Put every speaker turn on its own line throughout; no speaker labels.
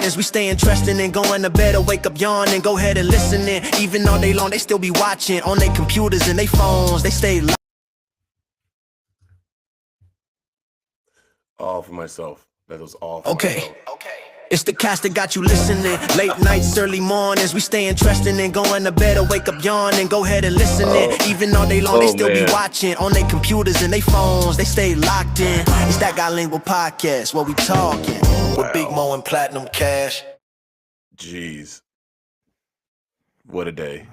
As we stay interested in going to bed or wake up yawning, go ahead and listen in. Even all day long, they still be watching on their computers and their phones. They stay live.
All for myself. That was all for
Okay.
myself.
It's the cast that got you listening. Late nights, early mornings, we stay interested in going to bed or wake up yawning. Go ahead and listen in. Even all day long, they still be watching on their computers and their phones. They stay locked in. It's that Bilingual Podcast where we talking with Big Mo and Platinum Cash.
Jeez. What a day.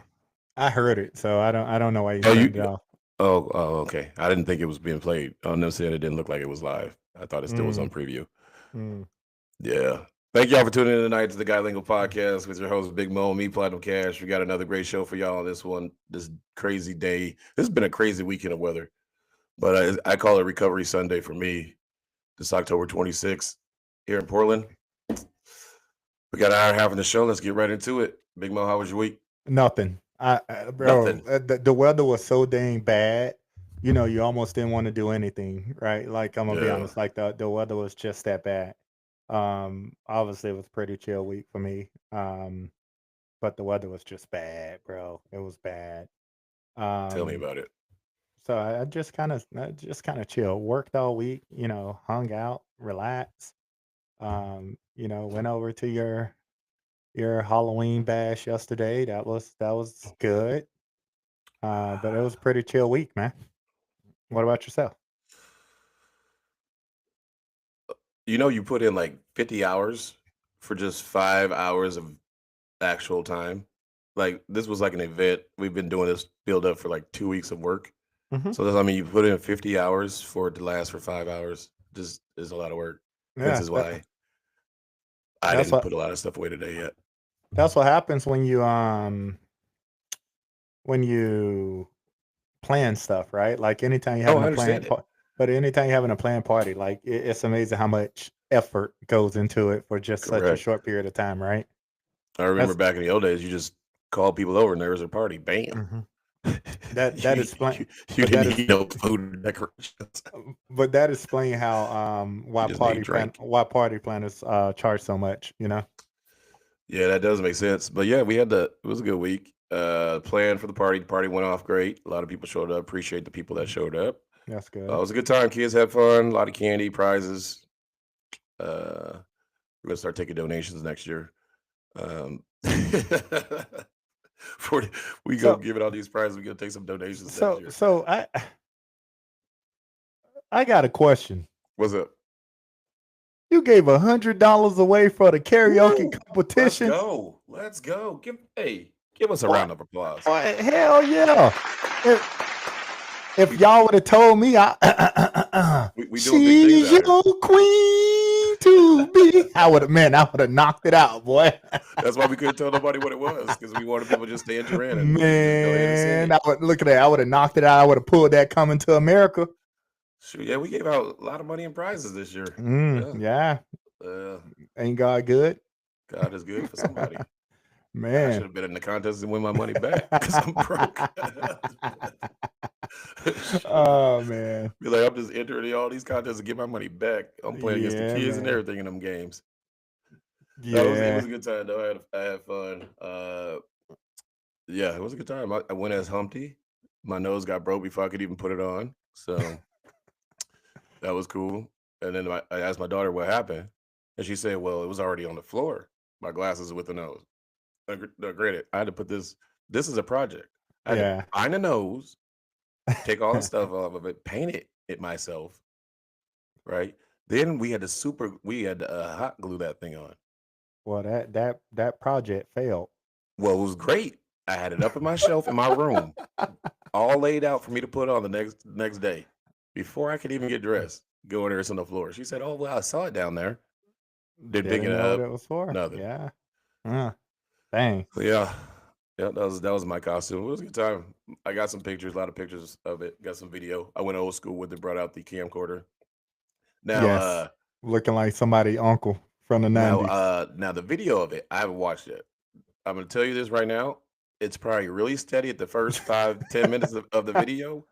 I heard it, so I don't know why you
Oh,
turned it off.
Oh, okay. I didn't think it was being played. On them saying it didn't look like it was live. I thought it still was on preview. Yeah. Thank y'all for tuning in tonight to the Bilingual Podcast with your host Big Mo and me, Platinum Cash. We got another great show for y'all on this one. This crazy day. This has been a crazy weekend of weather, but I call it Recovery Sunday for me. This October 26th here in Portland. We got an hour and a half in the show. Let's get right into it. Big Mo, how was your week?
Nothing. The weather was so dang bad. You know, you almost didn't want to do anything, right? Like I'm gonna be honest, like the weather was just that bad. Obviously it was a pretty chill week for me. But the weather was just bad, bro. It was bad.
Tell me about it.
So I just kind of chill. Worked all week, you know, hung out, relaxed. You know, went over to your Halloween bash yesterday. That was good. But it was a pretty chill week, man. What about yourself?
You know, you put in like 50 hours for just 5 hours of actual time. Like this was like an event. We've been doing this build up for like 2 weeks of work. So that's, I mean, you put in 50 hours for it to last for 5 hours. Just is a lot of work. This is why I didn't put a lot of stuff away today yet.
That's what happens when you plan stuff, right? Like anytime you having a planned but anytime you're having a planned party, like it's amazing how much effort goes into it for just such a short period of time, right?
I remember back in the old days, you just called people over and there was a party. Bam.
That explains
you didn't need no food and decorations.
But that explains how why party planners charge so much, you know?
Yeah, that does make sense. But yeah, it was a good week. Planned for the party. The party went off great. A lot of people showed up. Appreciate the people that showed up.
That's good.
It was a good time. Kids had fun. A lot of candy, prizes. We're gonna start taking donations next year. We go giving all these prizes. We're gonna take some donations next year.
So I got a question.
What's up?
You gave $100 away for the karaoke competition.
Let's go. Give us a round of applause.
Hell yeah. If y'all would have told me she's your queen to be, I would have knocked it out, boy.
That's why we couldn't tell nobody what it was, because we wanted people to just stay in and
man, look at that. I would have knocked it out. I would have pulled that Coming to America.
Sure, yeah, we gave out a lot of money and prizes this year.
Yeah. Ain't God good?
God is good for somebody.
Man,
I should have been in the contest and win my money back because I'm broke.
Oh man,
be like, I'm just entering all these contests to get my money back. I'm playing against the kids and everything in them games.
Yeah,
it was a good time though. I had fun. Yeah, it was a good time. I went as Humpty. My nose got broke before I could even put it on, so that was cool. And then I asked my daughter what happened, and she said, "Well, it was already on the floor. My glasses with the nose." Granted, I had to put this. This is a project. I had to find a nose, take all the stuff off of it, paint it myself. Right. Then we had to hot glue that thing on.
Well, that project failed.
Well, it was great. I had it up in my shelf in my room, all laid out for me to put on the next day. Before I could even get dressed, go in there, it's on the floor. She said, "Oh well, I saw it down there." Didn't pick it up.
What it was for?
Nothing.
Yeah. Dang.
Yeah. That was my costume. It was a good time. I got some pictures, a lot of pictures of it. Got some video. I went old school with it. Brought out the camcorder. Now,
looking like somebody uncle from the 90s.
Now the video of it, I haven't watched it. I'm gonna tell you this right now. It's probably really steady at the first 5-10 minutes of the video.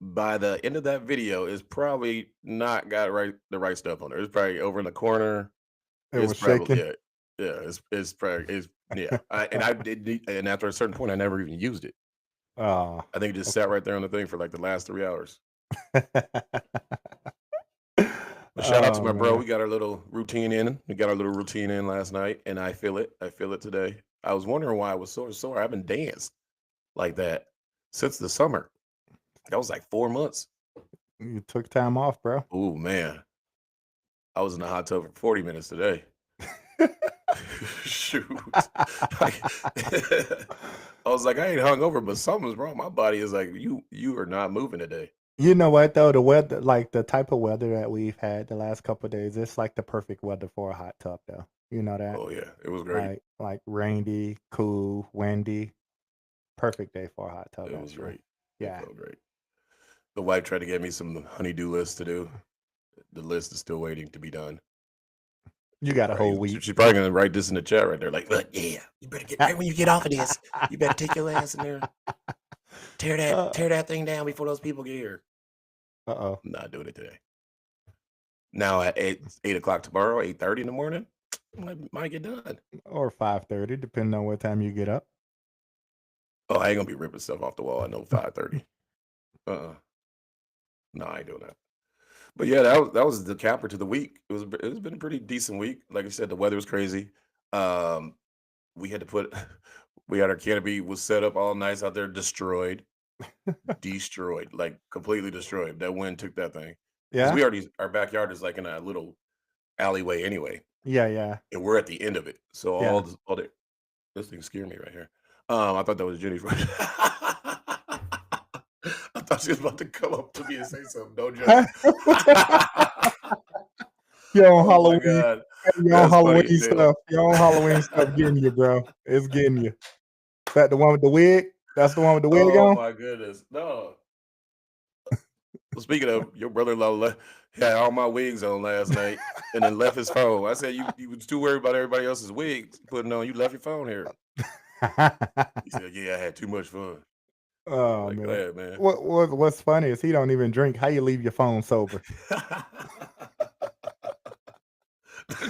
By the end of that video, it's probably not got the right stuff on it. It's probably over in the corner.
It was shaking.
Yeah, Yeah, yeah. And after a certain point, I never even used it.
Oh,
I think it just sat right there on the thing for like the last 3 hours. But shout out to
oh
my bro.
man.
We got our little routine in. We got our little routine in last night, and I feel it. I feel it today. I was wondering why I was so sore. I haven't danced like that since the summer. That was like 4 months.
You took time off, bro.
Oh man, I was in the hot tub for 40 minutes today. Shoot. Like, I was like, I ain't hungover, but something's wrong. My body is like, you are not moving today.
You know what though? The weather, like the type of weather that we've had the last couple of days, it's like the perfect weather for a hot tub though. You know that?
Oh yeah, it was great.
Like rainy, cool, windy. Perfect day for a hot tub,
It was
actually.
great. It
Yeah.
felt great. The wife tried to get me some honey-do lists to do. The list is still waiting to be done.
You got a whole week.
She's probably gonna write this in the chat right there. Like, look, yeah, you better get right when you get off of this. You better take your ass in there, tear that thing down before those people get here.
Uh-oh.
I'm not doing it today. Now at 8 o'clock tomorrow, 8:30 in the morning, might get done.
Or 5:30, depending on what time you get up.
Oh, I ain't gonna be ripping stuff off the wall. I know 5:30. No, I ain't doing that. But yeah, that was the capper to the week. It's been a pretty decent week. Like I said, the weather was crazy. We had to put we had our canopy was set up all nice out there, destroyed, like completely destroyed. That wind took that thing.
Yeah.
Our backyard is like in a little alleyway anyway,
Yeah.
and we're at the end of it. So
Yeah.
this thing scared me right here. I thought that was Jenny. I thought she was about to come up to me and say something. Don't judge.
You're on
Oh my
Halloween.
God.
You're on
That's funny
Halloween
as hell.
stuff. You're on Halloween stuff getting you, bro. It's getting you. Is that the one with the wig? That's the one with the wig
Oh
on?
my goodness. No. Well, speaking of, your brother-in-law had all my wigs on last night and then left his phone. I said, you was too worried about everybody else's wigs putting on. You left your phone here. He said, yeah, I had too much fun.
Oh
Like,
man.
go ahead, man.
What's funny is he don't even drink. How you leave your phone sober?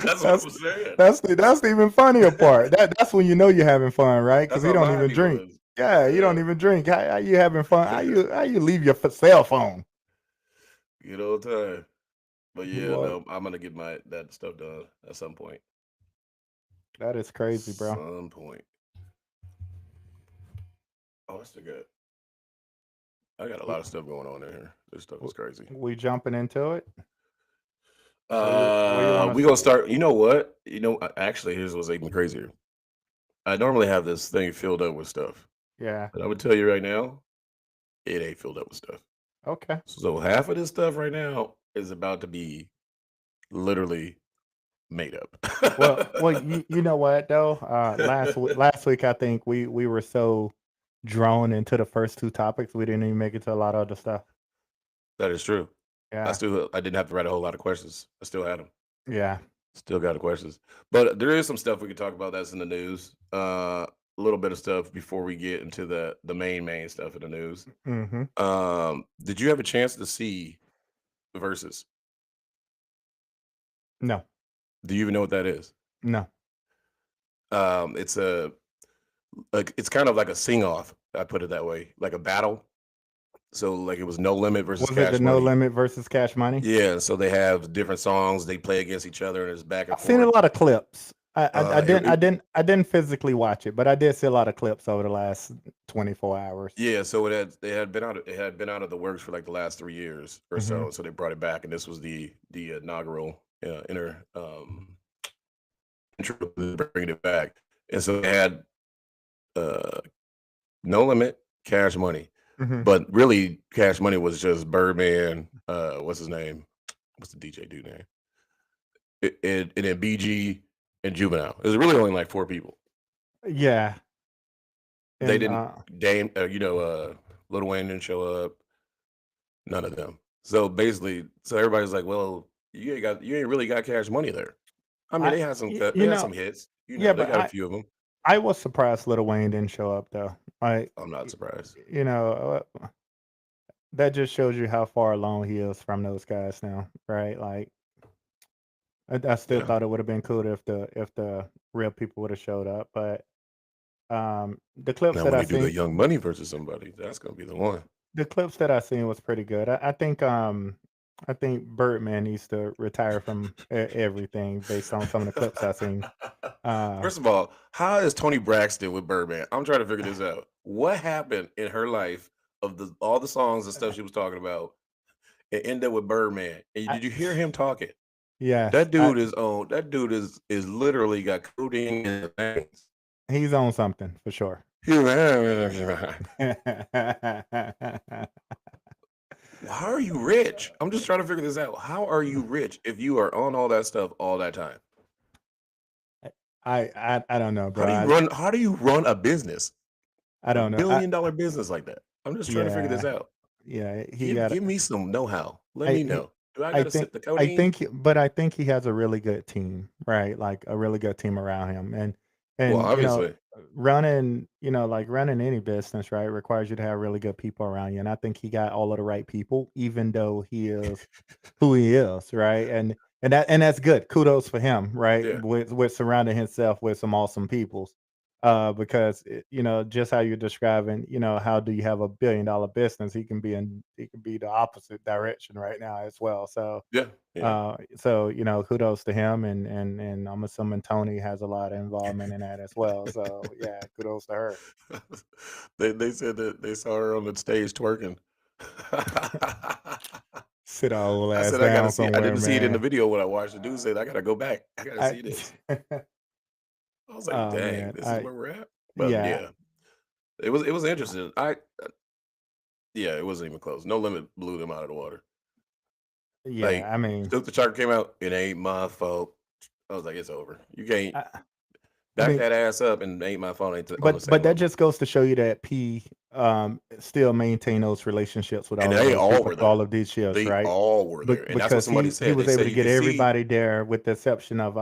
That's what I'm saying.
That's the even funnier part. That's when you know you're having fun, right? Because
That's
he
how
don't
mad
even
he
drink.
was.
Yeah, you don't even drink. How you having fun? How you leave your cell phone?
Good old time. But yeah,
What?
no, I'm gonna get that stuff done at some point.
That is crazy, bro.
Some point. Oh, that's still good. I got a lot of stuff going on in here. This stuff is crazy.
We jumping into it?
We gonna start. You know what? Actually, here's what's even crazier. I normally have this thing filled up with stuff,
Yeah.
but I would tell you right now, it ain't filled up with stuff.
Okay.
So half of this stuff right now is about to be literally made up.
Well, you know what though? Last week I think we were so drawn into the first two topics we didn't even make it to a lot of other stuff.
That is true.
Yeah.
I didn't have to write a whole lot of questions. I still had them.
Yeah.
Still got the questions. But there is some stuff we could talk about that's in the news. A little bit of stuff before we get into the main stuff in the news.
Mm-hmm.
Did you have a chance to see the Versus?
No.
Do you even know what that is?
No.
It's it's kind of like a sing-off. I put it that way, like a battle. So like it was No Limit versus
Was
Cash
it the
Money.
No Limit versus Cash Money?
Yeah, so they have different songs. They play against each other, and it's back and
I've seen a
forth.
lot of clips. I
it-
didn't physically watch it, but I did see a lot of clips over the last 24 hours.
Yeah, so it had been out of the works for like the last 3 years or so. So they brought it back, and this was the inaugural intro to bringing it back. And so they had No Limit, Cash Money, but really Cash Money was just Birdman. What's his name? What's the DJ dude name? And then BG and Juvenile. It was really only like 4 people.
Yeah.
They
And,
didn't. Lil Wayne didn't show up. None of them. So basically, everybody's like, "Well, you ain't really got Cash Money there." I mean, they had some some hits.
Yeah,
they
but
got a few of them.
I was surprised Lil Wayne didn't show up though. Like,
I'm not surprised.
that just shows you how far along he is from those guys now, right? Like, I still
Yeah.
thought it would have been cool if the real people would have showed up, but the clips
Now
that
when
I
they do the
seen,
Young Money versus somebody, that's gonna be the one.
the clips that I seen was pretty good. I think Birdman needs to retire from everything based on some of the clips I seen. Uh,
First of all, how is Tony Braxton with Birdman? I'm trying to figure this out. What happened in her life of all the songs and stuff she was talking about? It ended up with Birdman. And
I,
did you hear him talking?
yes,
That dude is on. That dude is literally got codeine in his veins.
he's on something for sure.
How are you rich? I'm just trying to figure this out. How are you rich if you are on all that stuff all that time?
I don't know,
How do you
bro.
run? How do you run a business,
I
a
don't know.
billion-dollar business like that? I'm just trying to figure this
Yeah,
out.
yeah. He
Give
got.
give me some know-how. Let
I
me
he,
know. Do I
I
gotta
think
sip the codeine?
but I think he has a really good team, right? Like a really good team around him,
Well,
and
obviously.
like running any business, right, requires you to have really good people around you. And I think he got all of the right people, even though he is who he is, right? And that's good. Kudos for him, right?
Yeah.
With surrounding himself with some awesome peoples. Because just how you're describing, how do you have $1 billion business? He can be the opposite direction right now as well. So
Yeah. Yeah.
kudos to him, and I'm assuming Tony has a lot of involvement in that as well. So yeah, kudos to her.
They said that they saw her on the stage twerking.
Sit our old
I
ass
said, I gotta
down
see. I
somewhere,
didn't see it in the
man.
video when I watched. The dude said, I gotta go back. I gotta
I,
see this. I was like,
oh
dang,
man,
this is where we're at. But
yeah,
yeah, it was interesting. Yeah, it wasn't even close. No Limit blew them out of the water.
yeah.
Like,
I mean,
Silk the Shocker came out, it ain't my fault. I was like, it's over. You can't
I, I
back
mean,
that ass up and ain't my fault ain't on the
but
same
that
level.
just goes to show you that P still maintain those relationships with
And
all of
they
those
all
people
were
through all
there.
of these years,
They
right?
all were there. And that's what
Because
somebody
he
said. They
was able
said
to
you
get
could see
everybody there, with the exception of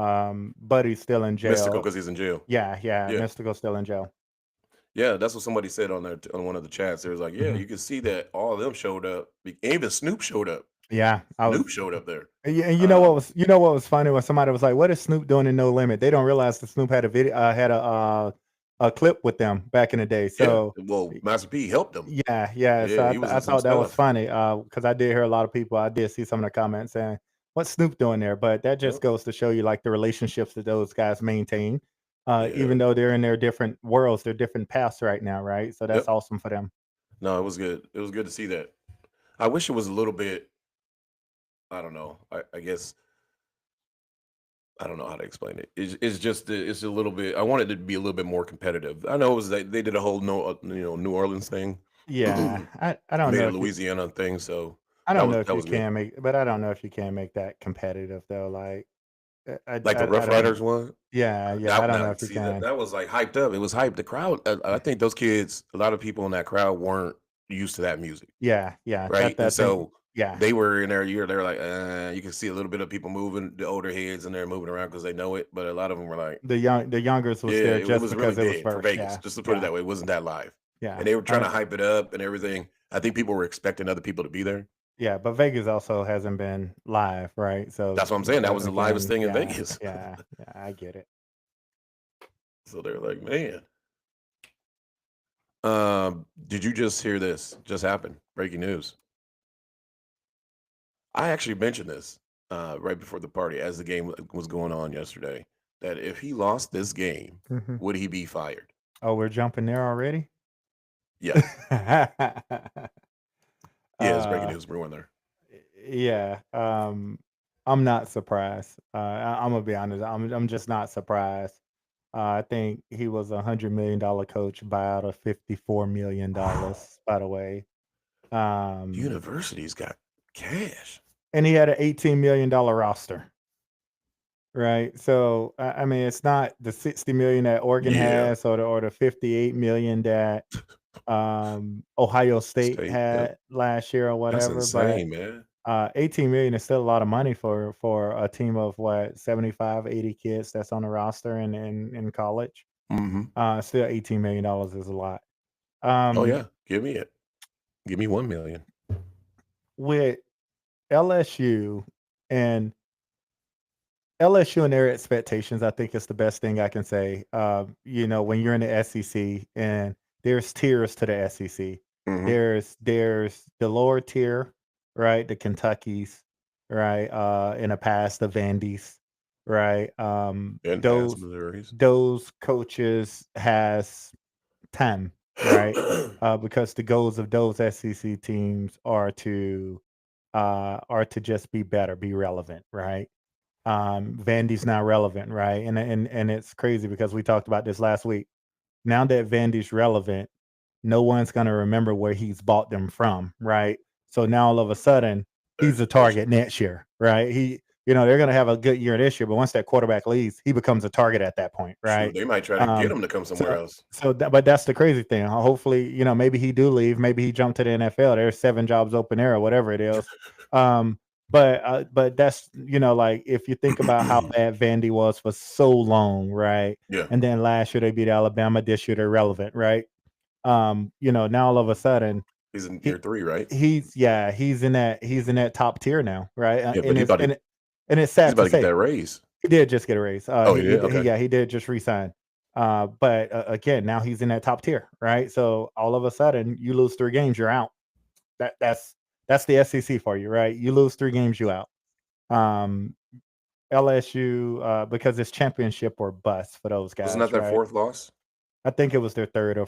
Buddy still in
Mystical
jail.
because he's in jail.
Yeah,
Yeah.
Mystical still in jail.
Yeah, that's what somebody said on there on one of the chats. They was like, yeah,
Mhm.
you can see that all of them showed up. Even Snoop showed up.
Yeah,
Snoop showed up there.
and
Um,
you know what was funny when somebody was like, "What is Snoop doing in No Limit?" They don't realize that Snoop had a video, had a clip with them back in the day.
yeah,
So
well, Master P helped them.
yeah. So
Yeah, he was
I
in some
thought that was
stuff.
funny, because I did hear a lot of people. I did see some of the comments saying, "What's Snoop doing there?" But that just
Yep.
goes to show you, like, the relationships that those guys maintain,
Yeah.
even though they're in their different worlds, their different paths right now, right? So that's
Yep.
awesome for them.
No, it was good. It was good to see that. I wish it was a little bit. I don't know. I guess I don't know how to explain it. It's just it's a little bit. I wanted it to be a little bit more competitive. I know it was they did a whole no New Orleans thing,
Yeah, I don't
made
know
a
if you
Louisiana thing. So
I
that
don't
was
know if
that
you
was good.
can make, but I don't know if you can make that competitive though. Like,
Like the
I
Rough
don't
Riders
know.
one.
I
That
don't know
now
if you
see that
can.
that was like hyped up. It was hyped. The crowd. I think those kids. A lot of people in that crowd weren't used to that music,
Yeah.
right? And
That thing.
so
Yeah,
they were in their year. They're like, you can see a little bit of people moving, the older heads, and they're moving around because they know it. But a lot of them were like.
the youngers was
Yeah,
there
it
just
was really
because it was
dead for
first.
Vegas,
Yeah,
just to put it
yeah,
that way. It wasn't that live.
yeah.
And they were trying to hype it up and everything. I think people were expecting other people to be there.
Yeah. But Vegas also hasn't been live, right? So
That's what I'm saying. That was the livest
again,
thing in Vegas.
yeah. I get it.
So they're like, man. Did you just hear this? Just happened. Breaking news. I actually mentioned this right before the party as the game was going on yesterday. That if he lost this game,
Mhm.
would he be fired?
Oh, we're jumping there already.
Yeah. Yeah, it's breaking
uh,
news. We're going there.
yeah. I'm not surprised. I'm gonna be honest. I'm just not surprised. I think he was $100 million coach buyout of $54 million. By the way, um,
University's got cash.
and he had an $18 million roster. Right. So I mean, it's not the 60 million that Oregon
Yeah.
has, or the 58 million that Ohio State
State. Yep.
had last year or
That's
whatever. But
insane, man.
18 million is still a lot of money for a team of what, 75, 80 kids that's on the roster in college.
Mhm.
Still $18 million is a lot.
Oh,
Um,
yeah. Give me it. Give me 1,000,000.
with LSU, and LSU and their expectations, I think, is the best thing I can say. When you're in the SEC and there's tiers to the SEC.
Mhm.
There's the lower tier, right? The Kentuckys, right? In the past, the Vandy's, right?
And past
Those
Missouris.
those coaches has time, right? Because the goals of those SEC teams are to just be better, be relevant, right? Vandy's not relevant, right? And it's crazy because we talked about this last week. Now that Vandy's relevant, no one's gonna remember where he's bought them from, right? So now all of a sudden he's a target next year, right? They're gonna have a good year this year, but once that quarterback leaves, he becomes a target at that point,
Shoot,
right?
they might try to get
Um,
him to come somewhere
so
else.
but that's the crazy thing. Hopefully, maybe he do leave, maybe he jumped to the NFL. There's 7 jobs open there or whatever it is. But that's like if you think about how bad Vandy was for so long, right?
Yeah.
And then last year they beat Alabama, this year they're relevant, right? Now all of a sudden
He's in
he
year 3, right?
he's in that top tier now, right?
Yeah, but
And it's
he's
sad
about
to
to get
say
that raise.
he did just get a raise.
Oh, he did? Okay.
He did just resign. But again, now he's in that top tier, right? So all of a sudden, you lose 3 games, you're out. That's the SEC for you, right? You lose 3 games, you out. LSU, because it's championship or bust for those
Wasn't that
guys,
their
right?
4th loss?
I think it was their 3rd or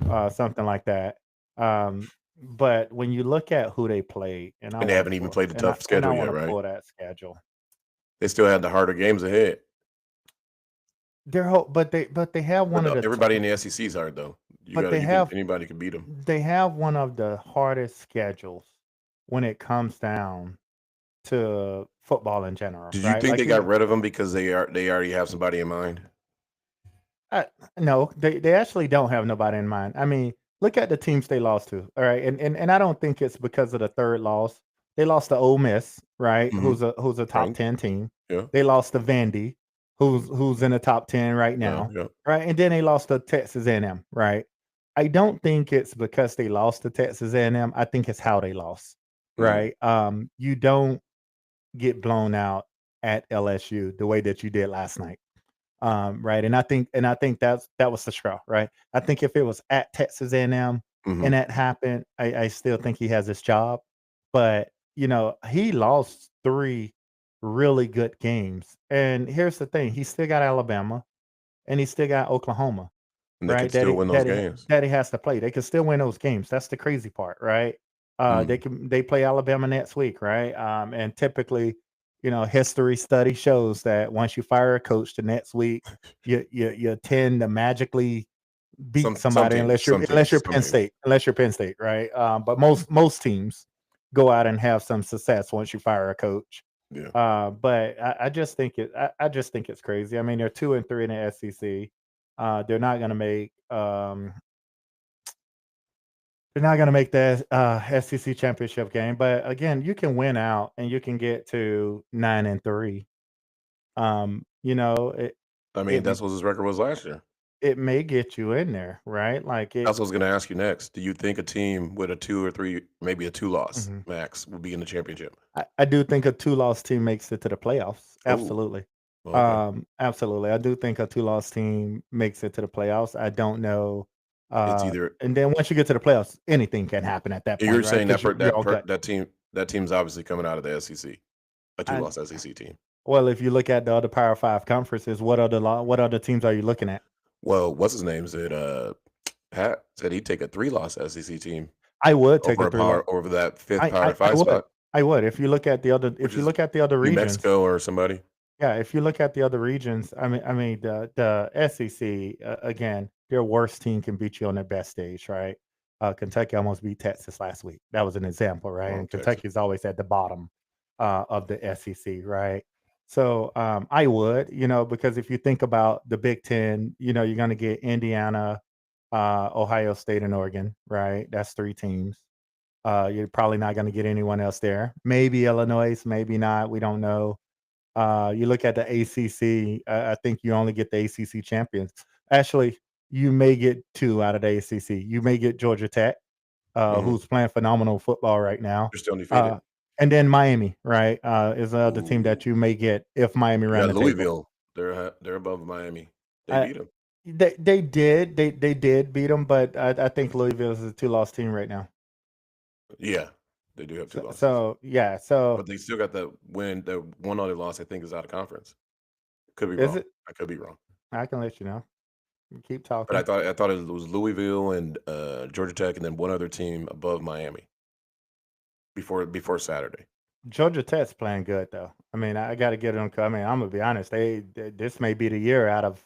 4th, something like that. But when you look at who they played, and
And they haven't even played a tough
I
schedule yet,
want to
right?
pull that schedule.
They still had the harder games ahead.
But they have one of the
Everybody in the SEC is hard though. Anybody can beat them.
They have one of the hardest schedules when it comes down to football in general.
Did you
right?
think
Like
they got rid of him because they already have somebody in mind?
No, they actually don't have nobody in mind. I mean, look at the teams they lost to. All right, and I don't think it's because of the 3rd loss. They lost to Ole Miss, right?
Mhm.
Who's a top
Right.
10 team.
Yeah.
They lost to Vandy, who's in the top 10 right now,
Yeah.
right? And then they lost to Texas A&M, right? I don't think it's because they lost to Texas A&M. I think it's how they lost, right? You don't get blown out at LSU the way that you did last night. Right. And I think that was the straw, right? I think if it was at Texas A&M
Mhm.
and that happened, I still think he has his job. But he lost 3 really good games. And here's the thing: he still got Alabama and he still got Oklahoma,
And they
right?
can still win those games.
That he has to play. They can still win those games. That's the crazy part, right? They play Alabama next week, right? And typically, history study shows that once you fire a coach the next week, you tend to magically beat somebody unless you're Penn State, right? But most teams go out and have some success once you fire a coach.
Yeah.
But I just think I just think it's crazy. I mean, they're 2-3 in the SEC. They're not going to make the SEC championship game. But again, you can win out and you can get to 9-3.
I mean, that's what his record was last year.
It may get you in there, right? Like
That's what I was going to ask you next. Do you think a team with a 2 or 3, maybe a 2-loss
Mhm.
max, would be in the championship?
I do think a 2-loss team makes it to the playoffs.
Ooh.
Absolutely.
Okay.
Absolutely. I do think a 2-loss team makes it to the playoffs. I don't know.
It's either
And then once you get to the playoffs, anything can happen at that point.
you're
right?
saying
'Cause you're all gut.
that team's obviously coming out of the SEC, a 2-loss SEC team.
Well, if you look at the other Power 5 conferences, what other teams are you looking at?
Well, what's his name said? Pat said he'd take a 3-loss SEC team
I would take a
over
3-loss.
over that 5th
I
Power 5
would.
spot.
I would. If you look at the other
New
regions.
Mexico or somebody.
Yeah, if you look at the other regions, I mean the SEC again, their worst team can beat you on their best stage, right? Kentucky almost beat Texas last week. That was an example, right?
Oh,
And
Texas.
Kentucky's always at the bottom of the SEC, right? So I would, because if you think about the Big Ten, you're going to get Indiana, Ohio State, and Oregon, right? That's 3 teams. You're probably not going to get anyone else there. Maybe Illinois, maybe not. We don't know. You look at the ACC. I think you only get the ACC champions. Actually, you may get 2 out of the ACC. You may get Georgia Tech,
Mhm.
who's playing phenomenal football right now.
They're still undefeated.
And then Miami, right, is the other team that you may get if Miami ran
Yeah,
the table.
Louisville. They're above Miami. They beat them.
They did beat them, but I think Louisville is a 2-loss team right now.
Yeah, they do have 2 losses.
So yeah, so
But they still got that win. The one other loss, I think, is out of conference. Could be
is
wrong.
it?
I could be wrong.
I can let you know. You keep
But
talking.
I thought it was Louisville and Georgia Tech, and then one other team above Miami before Saturday.
Georgia Tech's playing good though. I mean, I got to get them. I mean, I'm gonna be honest. This may be the year out of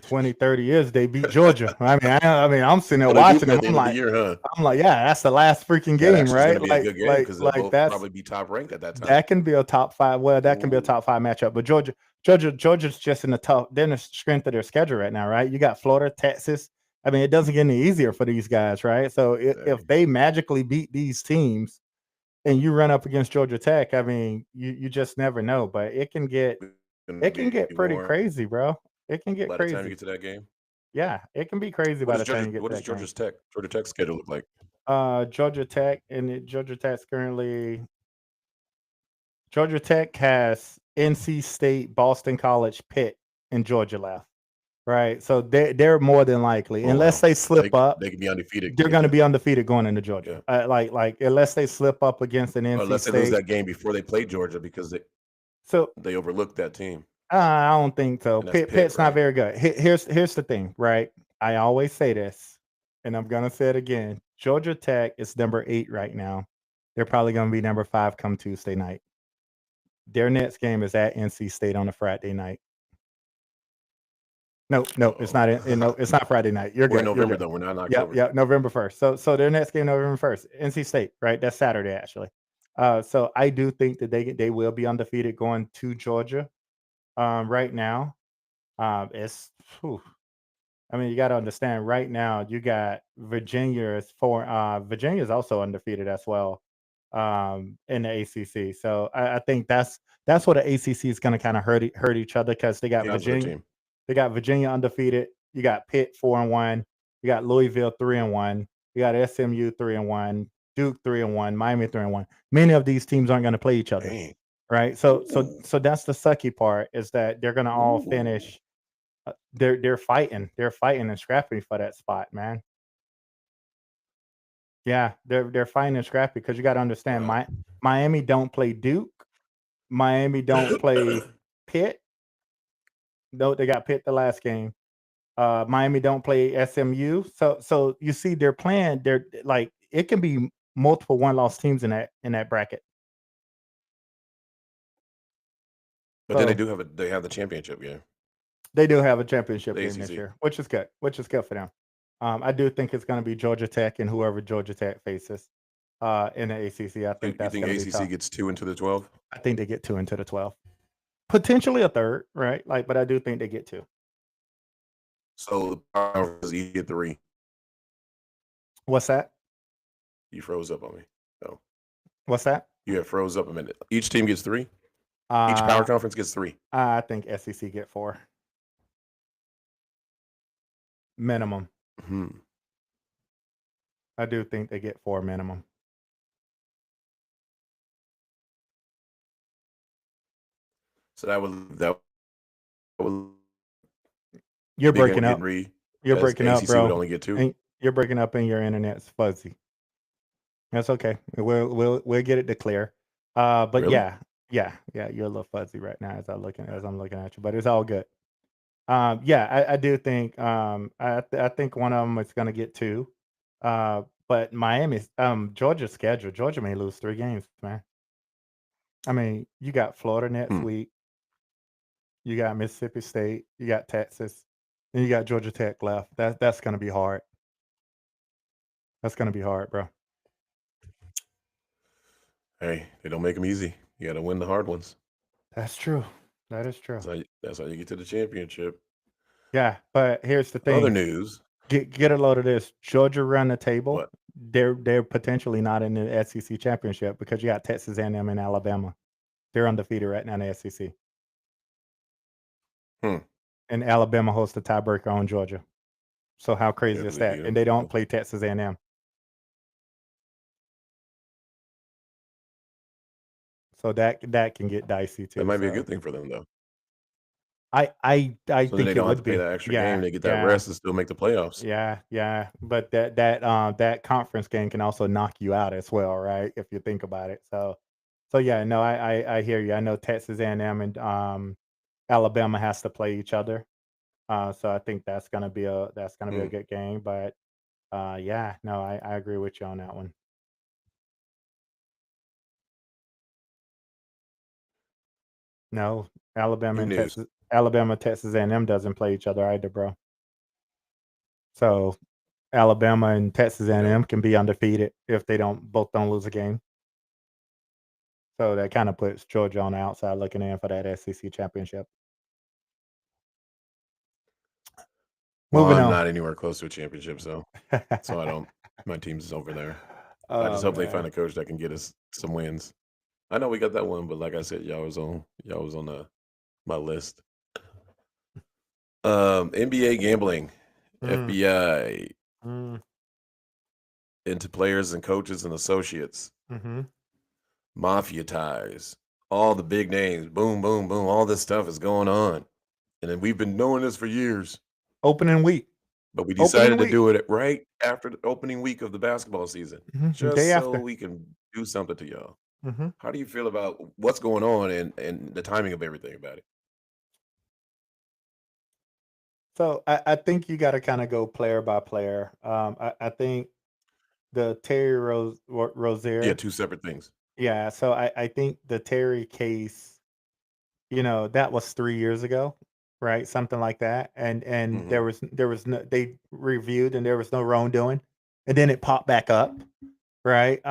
20, 30 years they beat Georgia. I mean, I'm sitting there
Well, they do
watching
play
them.
at the end of the year, huh?
I'm like, yeah, that's the last freaking
That
game,
actually is
right?
going to be a good game because they'll both
that's
probably be top ranked at that time.
that can be a top 5. Well, that can be a
Ooh.
top 5 matchup. But Georgia's just in the tough. They're in the strength of their schedule right now, right? You got Florida, Texas. I mean, it doesn't get any easier for these guys, right? So if they magically beat these teams, and you run up against Georgia Tech, I mean, you just never know. But it can get pretty crazy, bro. It can get
by
crazy
the time you get to that game.
Yeah, it can be crazy by the time you get to that
What does Georgia Tech's schedule look like?
Georgia Tech Georgia Tech has NC State, Boston College, Pitt, and Georgia left. Right, so they're more than likely, unless they slip up,
they can be undefeated.
They're going to be undefeated going into Georgia.
Yeah.
Like unless they slip up against an NC
or unless
State.
they lose that game before they play Georgia because they overlooked that team.
I don't think so. Pitt's
right?
not very good. Here's the thing, right? I always say this, and I'm gonna say it again. Georgia Tech is number 8 right now. They're probably gonna be number 5 come Tuesday night. Their next game is at NC State on a Friday night. No, it's not. No, it's not Friday night. You're good.
We're in November though. We're not in October.
Yeah, November 1st. So their next game November 1st, NC State, right? That's Saturday actually. So I do think that they will be undefeated going to Georgia. Right now, it's. Whew. I mean, you got to understand. Right now, you got Virginia is Virginia is also undefeated as well, in the ACC. So I think that's what the ACC is going to kind of hurt each other because they got Virginia. They got Virginia undefeated. You got Pitt 4-1. You got Louisville 3-1. You got SMU 3-1. Duke 3-1. Miami 3-1. Many of these teams aren't going to play each other, right? So that's the sucky part is that they're going to all finish. They're fighting and scrapping for that spot, man. Yeah, they're fighting and scrapping because you got to understand, Miami don't play Duke. Miami don't play Pitt. No, they got Pitt the last game. Miami don't play SMU. So you see they're playing. They're like it can be multiple 1-loss teams in that bracket.
But then they have the championship game.
They do have a championship game this year, which is good. Which is good for them. I do think it's going to be Georgia Tech and whoever Georgia Tech faces in the ACC. I think that's going to be tough.
ACC gets 2 into the 12.
I think they get 2 into the 12. Potentially a third, right? But I do think they get 2.
So the power is you get 3.
What's that?
You froze up on me. No.
What's that?
You have froze up a minute. Each team gets 3. Each power conference gets 3.
I think SEC get 4. Minimum.
Mm-hmm.
I do think they get 4 minimum.
So that would
You're breaking up. You're breaking up, bro.
Would only get 2.
You're breaking up and your internet's fuzzy. That's okay. We'll get it to clear. But
Really?
yeah, you're a little fuzzy right now as I'm looking at you, but it's all good. I do think I think one of them is going to get 2. But Miami's Georgia's schedule. Georgia may lose 3 games, man. I mean, you got Florida next week. You got Mississippi State. You got Texas. And you got Georgia Tech left. That's going to be hard. That's going to be hard, bro.
Hey, they don't make them easy. You got to win the hard ones.
That's true. That is true.
That's how you get to the championship.
Yeah, but here's the thing.
Other news.
Get a load of this. Georgia run the table.
What?
They're potentially not in the SEC championship because you got Texas A&M and Alabama. They're undefeated right now in the SEC. And Alabama hosts the tiebreaker on Georgia. So how crazy is that? And they don't play Texas A&M. So that can get dicey too.
That might be a
So
good thing for them, though.
I
So then
think
they
it
don't have to
would
pay
be.
that extra
Yeah,
game. They get that
yeah,
rest and still make the playoffs.
yeah. But that conference game can also knock you out as well, right? If you think about it. So yeah, no, I hear you. I know Texas A&M and Alabama has to play each other. So I think that's gonna be a
Mm.
good game. But yeah, no, I agree with you on that one. No,
New news.
Alabama, Texas A&M doesn't play each other either, bro. So Alabama and Texas
They don't.
A&M can be undefeated if they both don't lose a game. So that kind of puts Georgia on the outside looking in for that SEC championship.
Well,
Moving
I'm
on.
not anywhere close to a championship, so I don't. My team's over there. I just
Oh,
hope they find
man.
a coach that can get us some wins. I know we got that one, but like I said, y'all was on my list. NBA gambling,
Mm,
FBI
mm,
into players and coaches and associates,
mhm.
mafia ties, all the big names, boom, boom, boom. All this stuff is going on, and then we've been knowing this for years.
Opening week.
But we
Opening
decided to
week.
do it right after the opening week of the basketball season, just
Day
so
after.
we can do something to y'all.
hmm
How do you feel about what's going on and the timing of everything about it?
So I think you got to kind of go player by player. I think the Terry
Yeah,
Rozier.
two separate things.
Yeah. So I think the Terry case, that was 3 years ago, right? Something like that. And
Mhm.
there was no, they reviewed and there was no wrongdoing, and then it popped back up, right?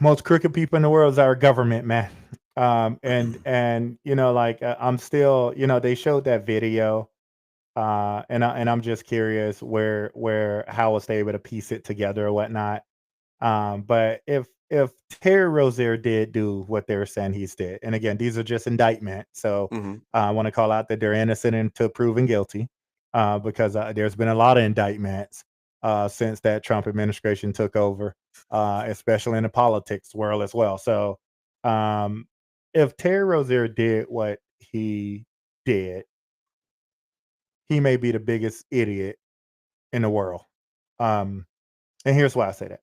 Most crooked people in the world is our government, man. And I'm still, they showed that video, and I'm just curious how was they able to piece it together or whatnot. But if Terry Rozier did do what they were saying he's did, and again, these are just indictments, so
Mhm.
I want to call out that they're innocent until proven guilty, because there's been a lot of indictments since that Trump administration took over, especially in the politics world as well. So, um, if Terry Rozier did what he did, he may be the biggest idiot in the world. And here's why I say that.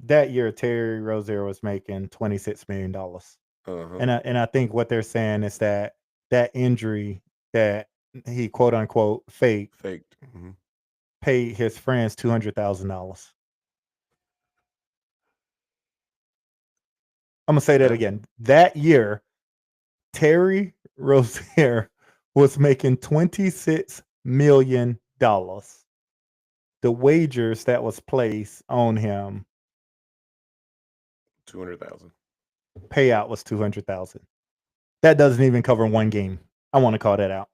That year, Terry Rozier was making $26 million.
Uh-huh.
And I think what they're saying is that injury that he quote unquote faked
Faked. Mhm.
paid his friends $200,000. I'm gonna say that
Yeah.
again. That year, Terry Rozier was making $26 million. The wagers that was placed on him,
200,000.
payout was 200,000. That doesn't even cover one game. I want to call that out.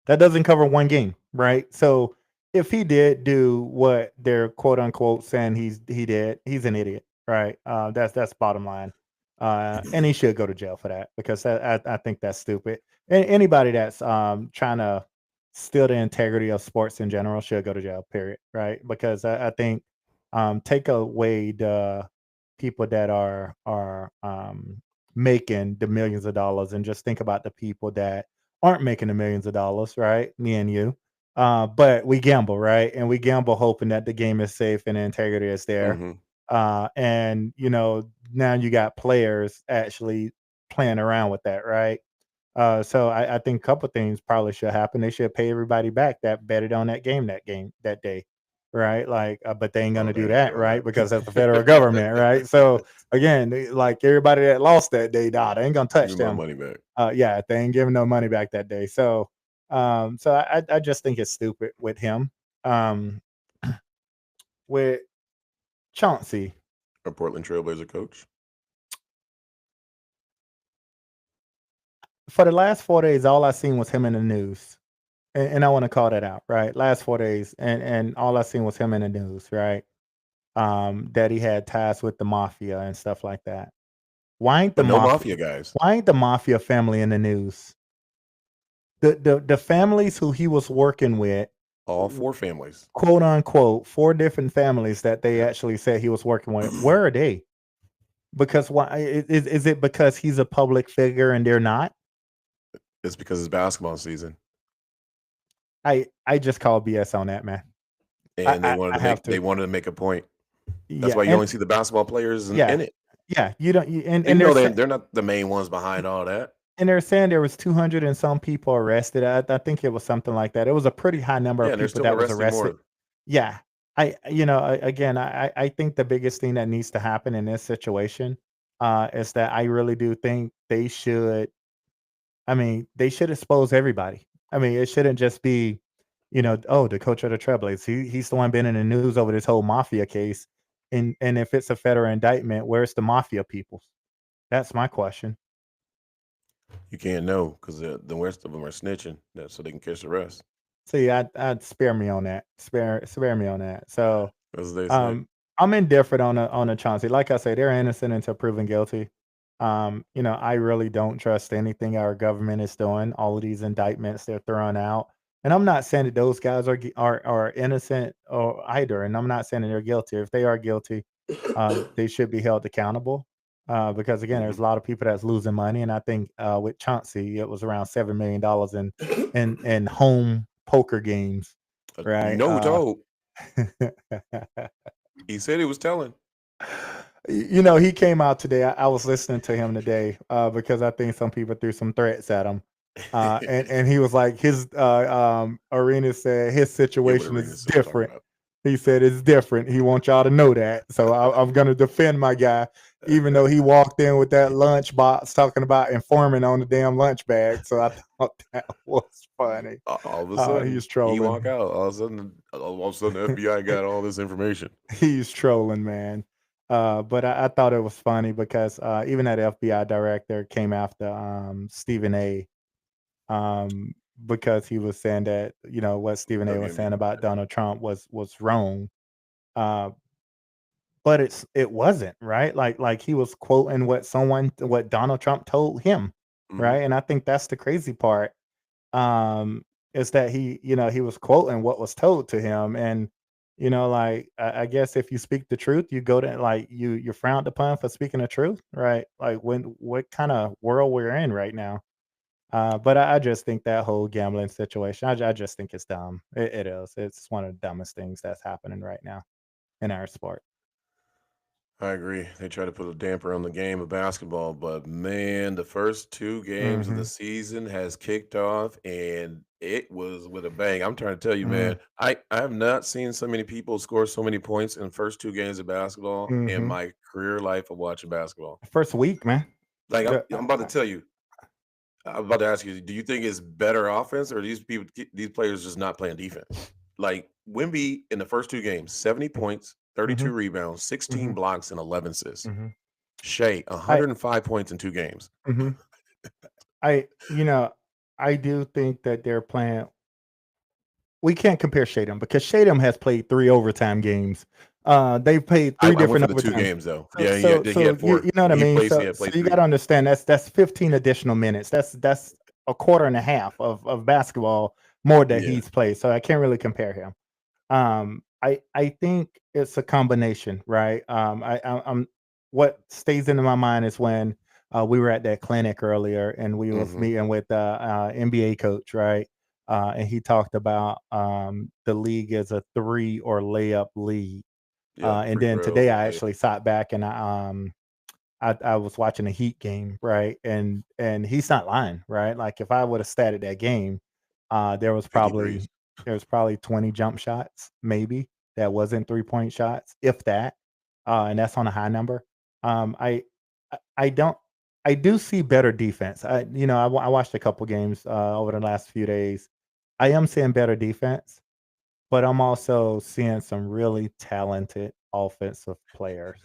That doesn't cover one game, right? So if he did do what they're quote unquote saying he did, he's an idiot, right? That's bottom line, and he should go to jail for that, because I think that's stupid. And anybody that's trying to steal the integrity of sports in general should go to jail. Period. Right? Because I think take away the people that are making the millions of dollars, and just think about the people that aren't making the millions of dollars, right? Me and you. But we gamble, right? And we gamble hoping that the game is safe and the integrity is there.
Mhm.
And now you got players actually playing around with that, right? So I think a couple things probably should happen. They should pay everybody back that betted on that that day, right? Like, but they ain't
Oh,
gonna
they're
do
not
that,
doing
right?
that.
Because that's the federal government, right? So again, like everybody that lost that day, they ain't gonna touch
Give me my
them.
money back.
Yeah, they ain't giving no money back that day. So, I just think it's stupid with him. Um, with Chauncey,
A Portland Trailblazer coach.
for the last 4 days, all I seen was him in the news, and I want to call that out, right? Last 4 days, and all I seen was him in the news, right? That he had ties with the mafia and stuff like that. Why ain't the
But no
mafia?
mafia guys.
Why ain't the mafia family in the news? The families who he was working with
All 4 families.
quote unquote 4 different families that they actually said he was working with. Where are they? Because why is it because he's a public figure and they're not?
It's because it's basketball season,
I just call BS on that, man.
and they
I have to.
wanted to make a point. That's
Yeah,
why you
and
only see the basketball players in
yeah,
it.
yeah, you don't you and
Even though
they're
they're not the main ones behind all that.
and they're saying there was 200 and some people arrested. I think it was something like that. It was a pretty high number
Yeah,
of
and they're
people
still
that was
arresting
arrested.
more.
Yeah. Again, I think the biggest thing that needs to happen in this situation, is that I really do think they should expose everybody. I mean, it shouldn't just be, oh, the coach of the Trailblazers. He's the one been in the news over this whole mafia case. And if it's a federal indictment, where's the mafia people? That's my question.
You can't know because the rest of them are snitching, so they can catch the rest,
See, I'd spare me on that. Spare me on that. So
as they say.
I'm indifferent on a Chauncey. Like I say, they're innocent until proven guilty. I really don't trust anything our government is doing. All of these indictments they're throwing out, and I'm not saying that those guys are innocent or either, and I'm not saying that they're guilty. If they are guilty, they should be held accountable. Because again, there's a lot of people that's losing money, and I think with Chauncey, it was around $7 million in home poker games, right?
No told. He said he was telling.
He came out today. I was listening to him today because I think some people threw some threats at him. And he was like, Arena said his situation is different. He said it's different. He wants y'all to know that. So I'm going to defend my guy, even though he walked in with that lunch box talking about informing on the damn lunch bag. So I thought that was funny.
All of a sudden,
he's trolling.
He walk out. All of a sudden, the FBI got all this information.
He's trolling, man. But I thought it was funny because even that FBI director came after Stephen A. Because he was saying that what Stephen A. was saying about Donald Trump was wrong. But it wasn't, right. Like he was quoting what Donald Trump told him, right. And I think that's the crazy part, is that he was quoting what was told to him. And I guess if you speak the truth, you go to you're frowned upon for speaking the truth, right? Like what kind of world we're in right now. But I just think that whole gambling situation, I just think it's dumb. It is. It's one of the dumbest things that's happening right now in our sport.
I agree. They try to put a damper on the game of basketball, but man, the first 2 games of the season has kicked off, and it was with a bang. I'm trying to tell you, man, I have not seen so many people score so many points in the first 2 games of basketball in my career life of watching basketball.
First week, man.
Like I'm about to tell you. I'm about to ask you, do you think it's better offense or these players just not playing defense? Like Wemby in the first 2 games, 70 points, 32 rebounds, 16 blocks, and 11 assists. Shea, 105 points in 2 games.
I do think that they're playing. We can't compare Shaedem because Shaedem has played 3 overtime games. They've played 3 different
overtime. 2 games though.
So, he had 4. You know what I mean? So you got to understand that's 15 additional minutes. That's a quarter and a half of basketball more that he's played. So I can't really compare him. I think it's a combination, right? I'm what stays into my mind is when we were at that clinic earlier and we was meeting with NBA coach, right? And he talked about the league is a 3 or layup league. And then today I actually sat back and I was watching a Heat game, right? And he's not lying, right? Like if I would have started that game, there was probably 20 jump shots, maybe that wasn't 3-point shots, if that. And that's on a high number. I do see better defense. I watched a couple games over the last few days. I am seeing better defense, but I'm also seeing some really talented offensive players.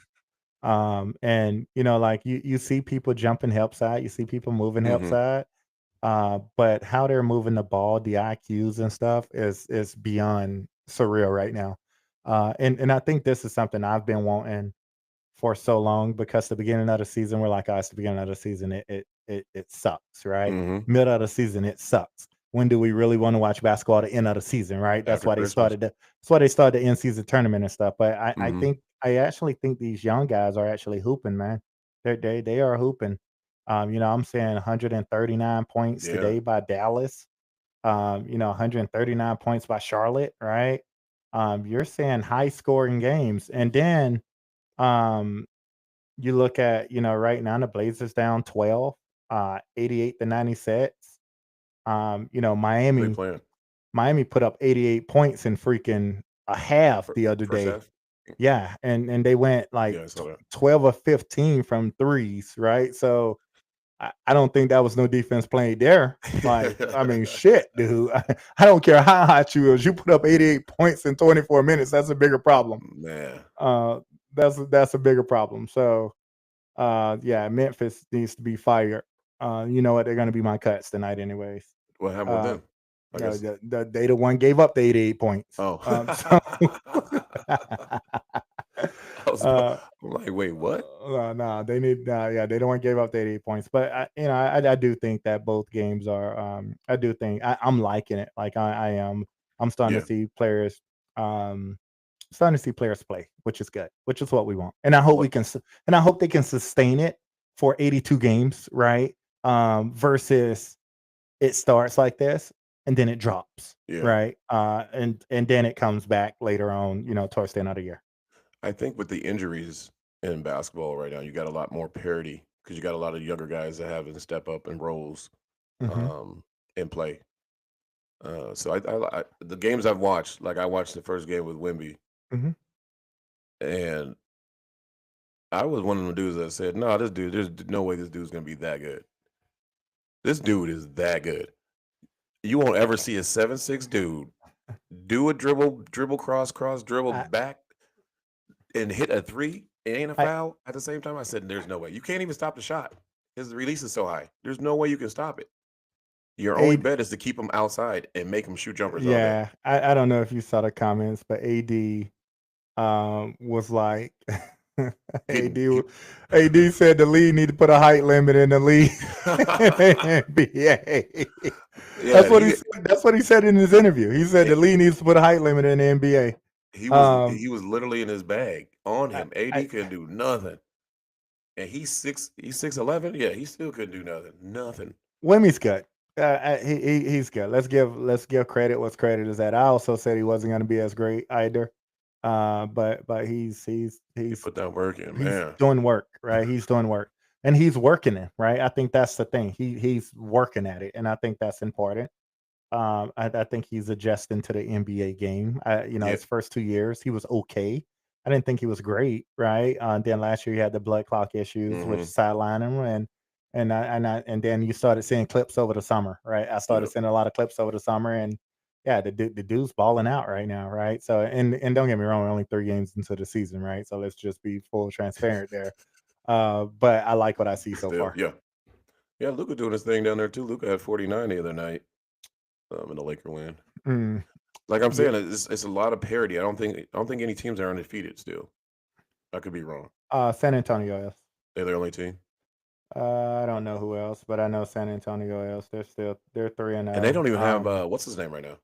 And like you see people jumping help side, you see people moving help side. But how they're moving the ball, the IQs and stuff is beyond surreal right now. And I think this is something I've been wanting for so long because the beginning of the season, we're like, oh, it's the beginning of the season. It sucks, right? Middle of the season, it sucks. when do we really want to watch basketball at the end of the season, right? That's
After
why they
Christmas.
started the in-season tournament and stuff. But
Mhm.
I actually think these young guys are actually hooping, man. They are hooping. I'm saying 139 points
Yeah.
today by Dallas. 139 points by Charlotte, right? You're saying high scoring games. And then um you look at, right now the Blazers down 12, 88-96.
They
Miami
playing
Miami put up 88 points in freaking a half the other
first
day.
half.
Yeah, and they went like
Yeah, I saw that.
12 or 15 from threes, right? So I don't think that was no defense played there. Like, I mean, shit, dude. I don't care how hot you is. You put up 88 points in 24 minutes. That's a bigger problem.
Man,
Uh, that's a bigger problem. So, yeah, Memphis needs to be fired. You know what? They're going to be my cuts tonight, anyways.
what happened with
Uh,
them? I guess.
they the one gave up the 88 points.
Oh,
So
I'm like, wait, what?
no, they need. Yeah, they don't want to give up the 88 points. But I do think that both games are. I do think I'm liking it. Like I am. I'm starting
Yeah.
to see players. Starting to see players play, which is good, which is what we want. And I hope we can. And I hope they can sustain it for 82 games, right? Versus it starts like this and then it drops,
Yeah.
right? And then it comes back later on, towards the end of the year.
I think with the injuries in basketball right now, you got a lot more parity because you got a lot of younger guys that have to step up in roles
Mhm.
and play. So I the games I've watched, like I watched the first game with Wemby,
Mhm.
and I was one of the dudes that said, "No, this dude, there's no way this dude's gonna be that good. This dude is that good. You won't ever see a 7'6" dude do a dribble, cross, dribble
I
back, and hit a three. It ain't a
I
foul at the same time." I said, "There's no way. You can't even stop the shot. His release is so high. There's no way you can stop it. Your only
AD
bet is to keep him outside and make him shoot jumpers all day."
yeah, I don't know if you saw the comments, but AD was like AD
He,
AD said the league need to put a height limit in the league NBA.
yeah,
That's what he said in his interview. He said the league needs to put a height limit in the NBA.
he
Um,
was literally in his bag on
I,
him. AD
I,
couldn't do nothing, and he's 6'11". Yeah, he still couldn't do nothing.
Wimmy's good. He's good. Let's give credit what's credit is that. I also said he wasn't going to be as great either. But
He put that work in,
he's
man.
doing work, right? He's doing work, and he's working it, right? I think that's the thing. He's working at it, and I think that's important. I think he's adjusting to the NBA game.
Yeah,
His first 2 years, he was okay. I didn't think he was great, right? Then last year he had the blood clock issues, which
hmm
sidelined him, and then you started seeing clips over the summer, right? I started
yeah.
seeing a lot of clips over the summer, and yeah, the dude's balling out right now, right? So, and don't get me wrong, we're only 3 games into the season, right? So let's just be full transparent there. But I like what I see so
Still,
far.
yeah. Luka doing his thing down there too. Luka had 49 the other night in the Laker win.
Mm,
Like I'm
yeah,
saying, it's a lot of parity. I don't think any teams are undefeated still. I could be wrong.
San Antonio is.
They're the only team,
I don't know who else, but I know San Antonio is. They're 3 and
and they
0.
don't even have what's his name right now.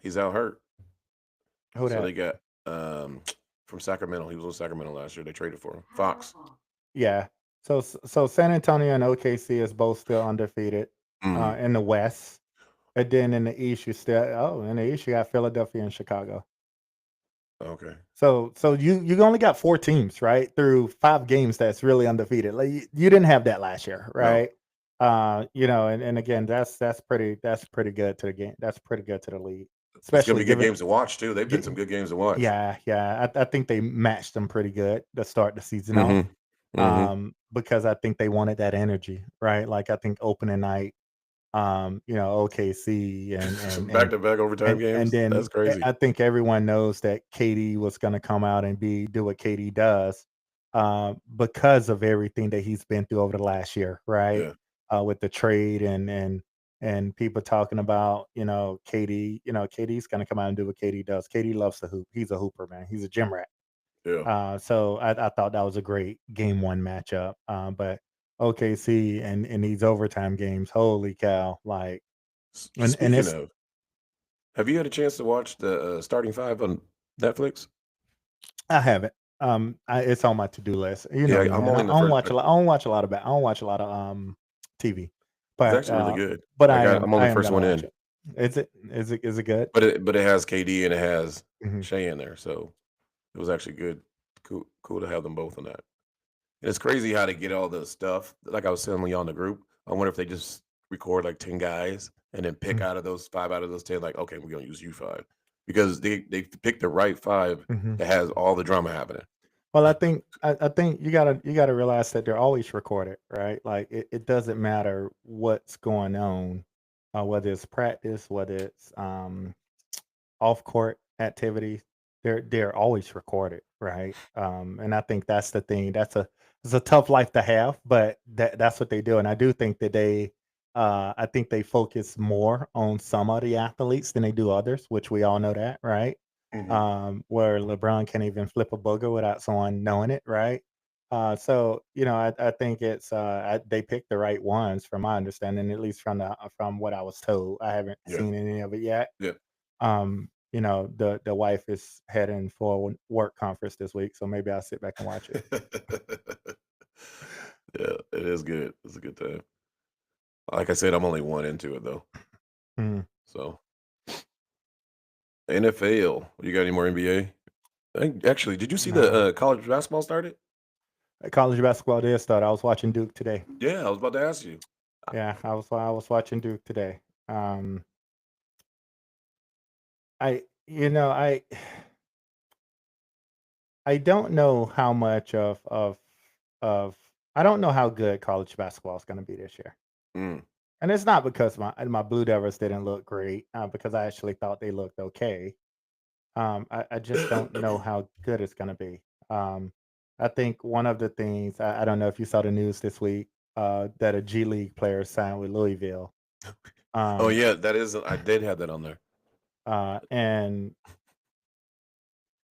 He's out hurt.
Who
So
that?
they got from Sacramento. He was in Sacramento last year. They traded for him. Fox.
Yeah. So San Antonio and OKC is both still undefeated
Mhm.
in the West. And then in the East, in the East you got Philadelphia and Chicago.
Okay.
So you only got 4 teams, right? Through 5 games that's really undefeated. Like you didn't have that last year,
No.
right? And again, that's pretty good to the game. That's pretty good to the league.
It's gonna
Especially
be good
given
games to watch too. They've been some good games to watch.
yeah. I think they matched them pretty good to start the season off.
Mm-hmm.
Because I think they wanted that energy, right? Like I think opening night, OKC
Back to back overtime
and
games.
then
That's crazy.
I think everyone knows that KD was going to come out and do what KD does, because of everything that he's been through over the last year, right?
Yeah.
With the trade and people talking about KD, KD's going to come out and do what KD does. KD loves to hoop. He's a hooper, man. He's a gym rat.
Yeah.
So I thought that was a great game one matchup. But OKC and in these overtime games, holy cow! Like And
Speaking
it's
of, have you had a chance to watch the Starting Five on Netflix?
I haven't. It's on my to do list. You know
Yeah,
me,
I'm
man.
only
I
in the
don't
first.
watch a lot. I don't watch a lot of. I don't watch a lot of TV,
It's
but
actually really good. I'm on
I
the
am
first
gonna
one
watch
in,
it. Is it good?
but it has KD and it has
Hmm.
Shay in there, so it was actually good. Cool to have them both in that. And it's crazy how they get all the stuff. Like I was telling you on the group, I wonder if they just record like 10 guys and then pick out of those 5 out of those 10, like, okay, we're gonna use you 5. Because they picked the right 5
Hmm.
that has all the drama happening.
Well, I think you gotta realize that they're always recorded, right? Like it doesn't matter what's going on, whether it's practice, whether it's off court activities, they're always recorded, right? And I think that's the thing. It's a tough life to have, but that's what they do. And I do think that I think they focus more on some of the athletes than they do others, which we all know that, right?
Mhm.
Where LeBron can't even flip a booger without someone knowing it, right? So I think they picked the right ones from my understanding, at least from what I was told. I haven't
Yeah.
seen any of it yet.
Yeah.
The wife is heading for a work conference this week, so maybe I'll sit back and watch it.
Yeah, it is good. It's a good time. Like I said, I'm only 1 into it though.
Mm.
So NFL. You got any more NBA? Actually, did you see the
No.
college basketball started?
College basketball did start. I was watching Duke today.
Yeah, I was about to ask you.
Yeah, I was watching Duke today. Um, I you know I don't know how much of I don't know how good college basketball is going to be this year.
Mm.
And it's not because my Blue Devils didn't look great, because I actually thought they looked okay. I just don't know how good it's going to be. Um, I think one of the things I don't know if you saw the news this week, that a G League player signed with Louisville.
Oh
Um,
yeah, that is. I did have that on there.
and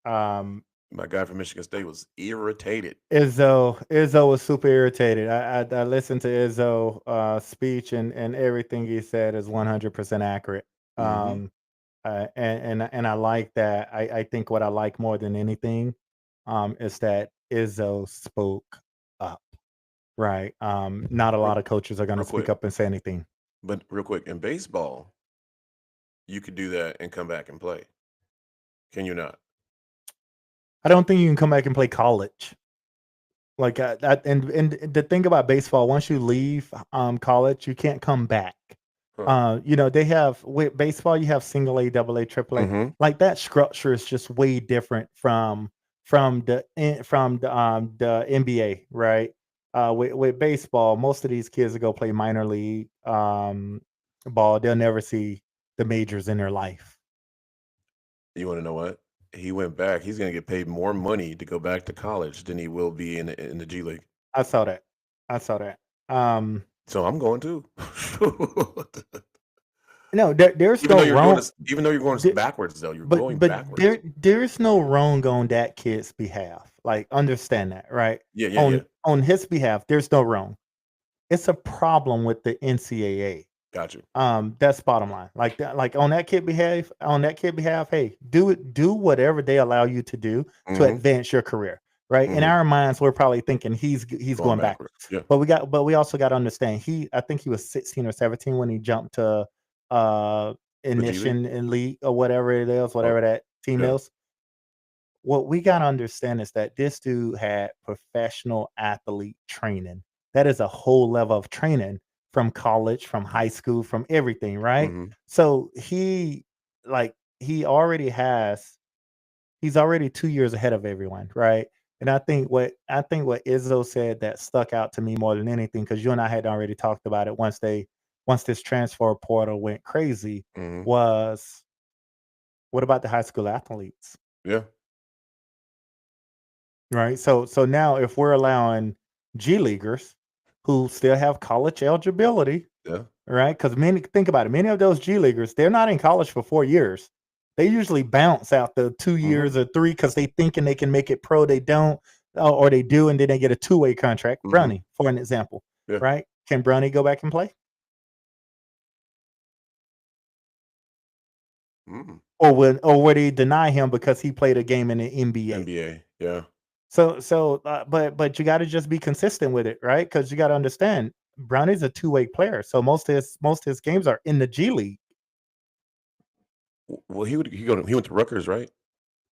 um,
My guy from Michigan State was irritated.
Izzo was super irritated. I listened to Izzo speech, and everything he said is 100% accurate.
Hmm.
And I like that. I think what I like more than anything, is that Izzo spoke up. Right. Not a
Real,
lot of coaches are going to
real
speak
quick,
up and say anything.
but real quick in baseball, you could do that and come back and play. Can you not?
I don't think you can come back and play college. Like and the thing about baseball, once you leave college, you can't come back.
Huh.
They have with baseball, you have single A, double A, triple A.
Hmm.
Like that structure is just way different from the NBA, right? With baseball, most of these kids that go play minor league ball, they'll never see the majors in their life.
You want to know what? He went back. He's going to get paid more money to go back to college than he will be in the G League.
I saw that. I saw that. Um,
So I'm going too.
no, there's no wrong.
Even though you're going
There,
backwards though, you're
but
going
but
backwards.
there's no wrong on that kid's behalf. Like understand that, right?
Yeah, yeah, yeah.
On his behalf, there's no wrong. It's a problem with the NCAA.
Got you.
That's bottom line. Like that, like on that kid behalf, hey, do whatever they allow you to do to
Hmm.
advance your career. Right. In
Hmm.
our minds, we're probably thinking he's
Going
going
backwards.
backwards.
Yeah.
But we also got to understand I think he was 16 or 17 when he jumped to uh
The G League.
Ignition Elite or whatever it is,
Oh,
whatever that team
yeah.
is. What we got to understand is that this dude had professional athlete training. That is a whole level of training from college, from high school, from everything, right?
Hmm.
So like he already has he's already 2 years ahead of everyone, right? And I think what Izzo said that stuck out to me more than anything, because you and I had already talked about it once this transfer portal went crazy,
Hmm.
was what about the high school athletes?
Yeah.
Right. So now if we're allowing G leaguers who still have college eligibility,
Yeah.
right? Because think about it, many of those G leaguers, they're not in college for 4 years. They usually bounce out the 2 years
Hmm.
or three because they thinking they can make it pro. They don't, or they do, and then they get a two-way contract.
Hmm.
Brownie, for an example,
Yeah.
right? Can Brownie go back and play? or would he deny him because he played a game in the NBA?
NBA, yeah.
But you got to just be consistent with it, right? Because you got to understand, Bronny's a two-way player, so most of his games are in the G League.
Well, he went to Rutgers, right?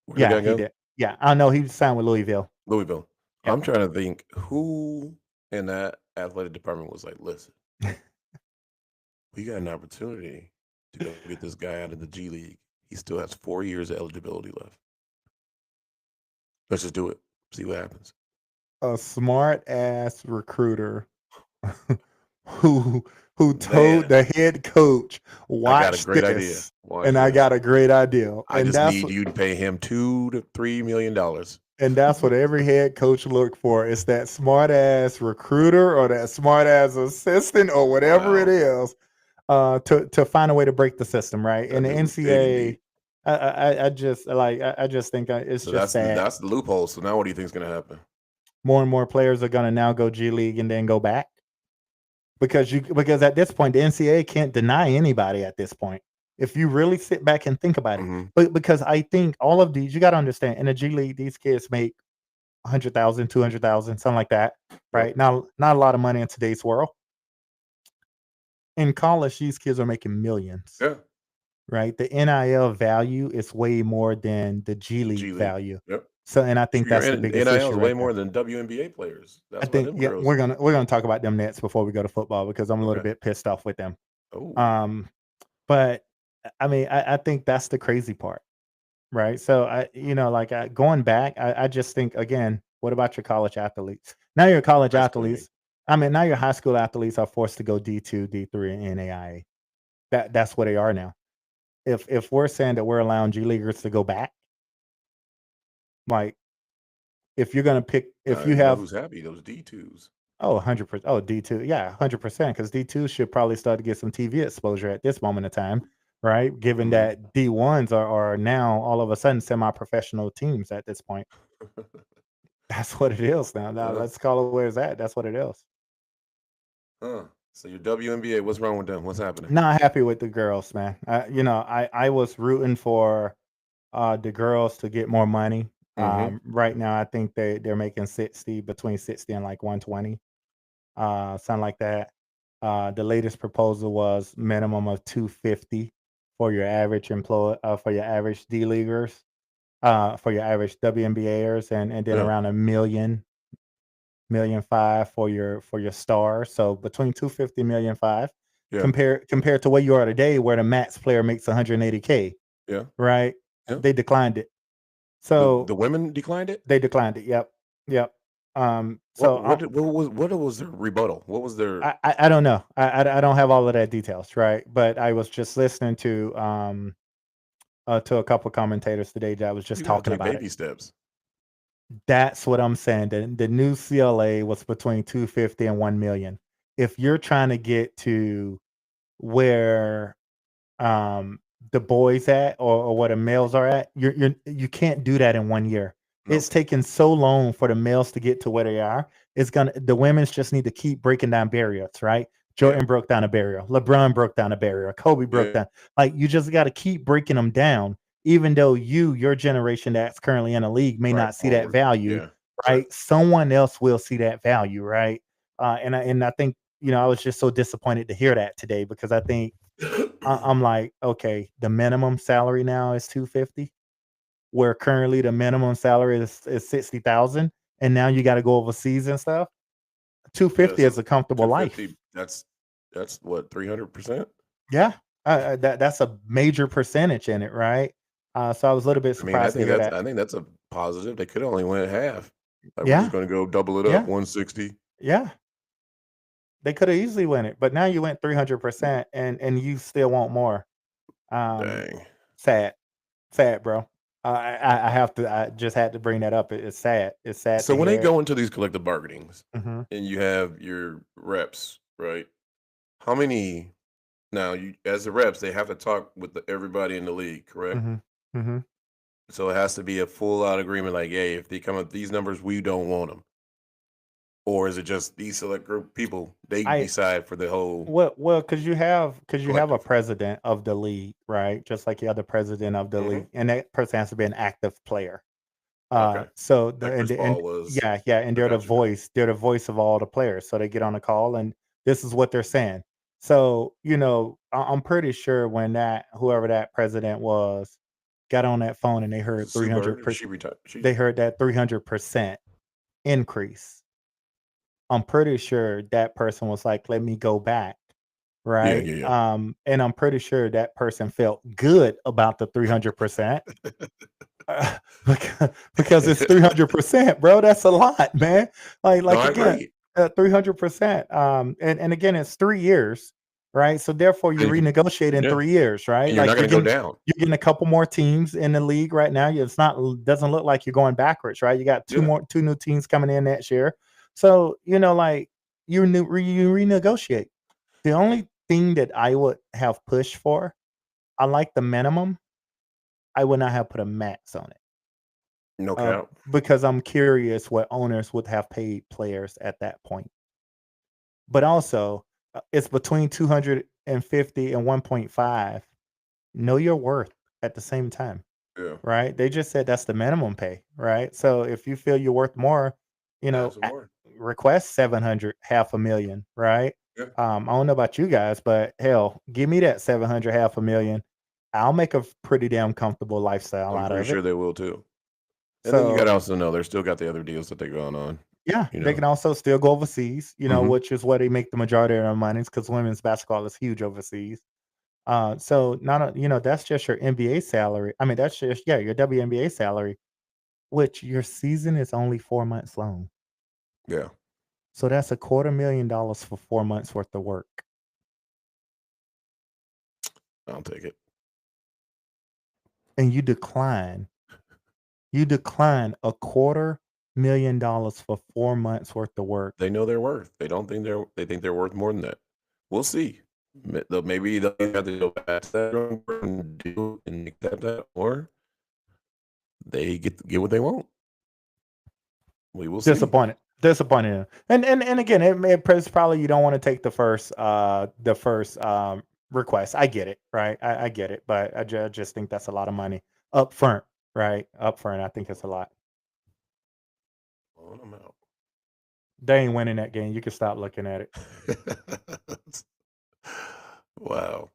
Where
Yeah,
the guy
he
go?
did. Yeah, I know he signed with Louisville.
Louisville.
Yep.
I'm trying to think who in that athletic department was like, listen, we got an opportunity to go get this guy out of the G League. He still has 4 years of eligibility left. Let's just do it. See what happens.
A smart ass recruiter who told
Man,
the head coach,
I got a
"Watch
great idea.
this,"
Watch
and I
this.
got a great idea.
I
And
just
that's
need
what,
you to pay him $2 to $3 million.
and that's what every head coach look for. It's that smart ass recruiter or that smart ass assistant or whatever it
Wow.
is, to find a way to break the system, right? And the
That is big
NCAA,
indeed.
I just think it's
So
just sad.
that's the loophole. So now what do you think is going to happen?
More and more players are going to now go G League and then go back because at this point the NCAA can't deny anybody at this point. If you really sit back and think about it,
Mhm.
but because I think all of these, you got to understand, in the G League, these kids make 100,000, 200,000, something like that, right?
Yep.
Now, not a lot of money in today's world. In college, these kids are making millions,
Yeah.
right? The NIL value is way more than the G League
G League.
value.
Yep.
So, and I think
Your
that's the biggest
NIL
issue
is
right
way
there.
more than WNBA players.
I
That's why
think,
them
yeah,
girls.
we're gonna talk about them Nets before we go to football because I'm a little
Okay.
bit pissed off with them.
Oh,
But I mean, I think that's the crazy part, right? So going back, I just think, again, what about your college athletes? Now your college
high school, you mean?
athletes, I mean, now your high school athletes are forced to go D2, D3, and NAIA. That's where they are now. If we're saying that we're allowing G leaguers to go back, like if you're gonna pick, if you
know
have
who's happy? Those D2s.
100%, D2, yeah, 100%, because D2 should probably start to get some TV exposure at this moment in time, right? Given
Mhm.
that D1s are now all of a sudden semi-professional teams at this point. That's what it is now. Now
Yeah.
let's call it where it's at. That's what it is.
Huh. So your WNBA, what's wrong with them? What's happening?
Not happy with the girls, man. I was rooting for the girls to get more money.
Mhm.
Right now, I think they're making between 60 and like 120, something like that. The latest proposal was minimum of 250 for your average for your average D leaguers, for your average WNBAers, and then
Yeah.
around $1 million five for your stars. So between 250 million five,
Yeah.
compared to where you are today, where the max player makes 180K,
Yeah.
right?
Yeah.
They declined it.
The
So
women declined it?
they declined it. Yep. So
What was their rebuttal? What was their
I don't know. I don't have all of that details, right? But I was just listening to a couple commentators today that was just
You gotta
talking
take
about
baby
it.
steps.
That's what I'm saying. The new CLA was between 250 and 1 million. If you're trying to get to where the boys at, or where the males are at, you can't do that in 1 year.
No.
It's taken so long for the males to get to where they are. The women's just need to keep breaking down barriers, right? Jordan broke down a barrier. LeBron broke down a barrier. Kobe broke down. Like, you just got to keep breaking them down, even though your generation that's currently in the league may
Right,
not see that
forward.
value,
Yeah.
right? Someone else will see that value, right? And I think, I was just so disappointed to hear that today, because I think I'm like, okay, the minimum salary now is 250, where currently the minimum salary is 60,000, and now you got to go overseas and stuff. 250
Yeah,
is a comfortable life.
250, that's what, 300%?
Yeah, that's a major percentage in it, right? So I was a little bit
I mean, I
surprised to
think
hear
that's
that.
I think that's a positive. They could only went half. Like, we're
Yeah,
just gonna go double it
yeah,
up, 160.
yeah. They could have easily won it, but now you went 300%, and you still want more.
Dang.
Sad, bro. I have to. I just had to bring that up. It's sad. It's sad
So
to
when they
hear it.
go into these collective bargainings
Mhm,
and you have your reps, right? How many now you as the reps, they have to talk with everybody in the league, correct?
mhm, mhm.
So it has to be a full out agreement, like, hey, if they come up with these numbers, we don't want them. or is it just these select group people? They
I
decide for the whole
well, because you have a
collective.
president of the league, right? Just like you have the president of the
Mhm.
league, and that person has to be an active player.
Okay.
So
Like Chris Paul was.
yeah, and
I got you.
they're the voice of all the players. So they get on the call, and this is what they're saying. So I'm pretty sure when whoever that president was got on that phone and they heard
Sue Bird, or
300%,
she retired?
they heard that 300% increase. I'm pretty sure that person was like, "Let me go back."
Yeah,
Right?
yeah,
And I'm pretty sure that person felt good about the 300%, because it's
yeah.
300%, bro. That's a lot, man.
No,
Like
I
again,
agree.
300%. And again, it's 3 years, right? So therefore, you
And if you,
renegotiate in
yeah,
3 years, right?
and you're
Like
not going to go down.
you're getting a couple more teams in the league right now. It's not doesn't look like you're going backwards, right? You got
Yeah,
two new teams coming in next year. So like you renegotiate. The only thing that I would have pushed for, I like the minimum. I would not have put a max on it.
no cap.
Because I'm curious what owners would have paid players at that point. But also, it's between 250 and 1.5. Know your worth at the same time,
Yeah,
right? They just said that's the minimum pay, right? So if you feel you're worth more, you know,
ask for more.
request 700, half a million, right?
Yeah,
I don't know about you guys, but hell, give me that 700, half a million. I'll make a pretty damn comfortable lifestyle
I'm
out
pretty
of it.
sure they will too. And then you got
So
to also know they're still got the other deals that they're going on.
yeah,
You
they
know.
can also still go overseas,
Hmm.
which is where they make the majority of their money because women's basketball is huge overseas. So that's just your NBA salary. I mean, that's just your WNBA salary, which your season is only 4 months long.
Yeah,
So that's $250,000 for 4 months worth of work.
I'll take it.
And you decline $250,000 for 4 months worth of work.
They know their worth. They don't think they think they're worth more than that. We'll see. Maybe they'll have to go back to that drawing board and do and accept that, or they get what they want. We will see.
Disappointed. And again, it's probably you don't want to take the first request. I get it, right? I get it, but I just think that's a lot of money up front, right? Up front, I think it's a lot.
I'm out.
They ain't winning that game. You can stop looking at it.
Wow,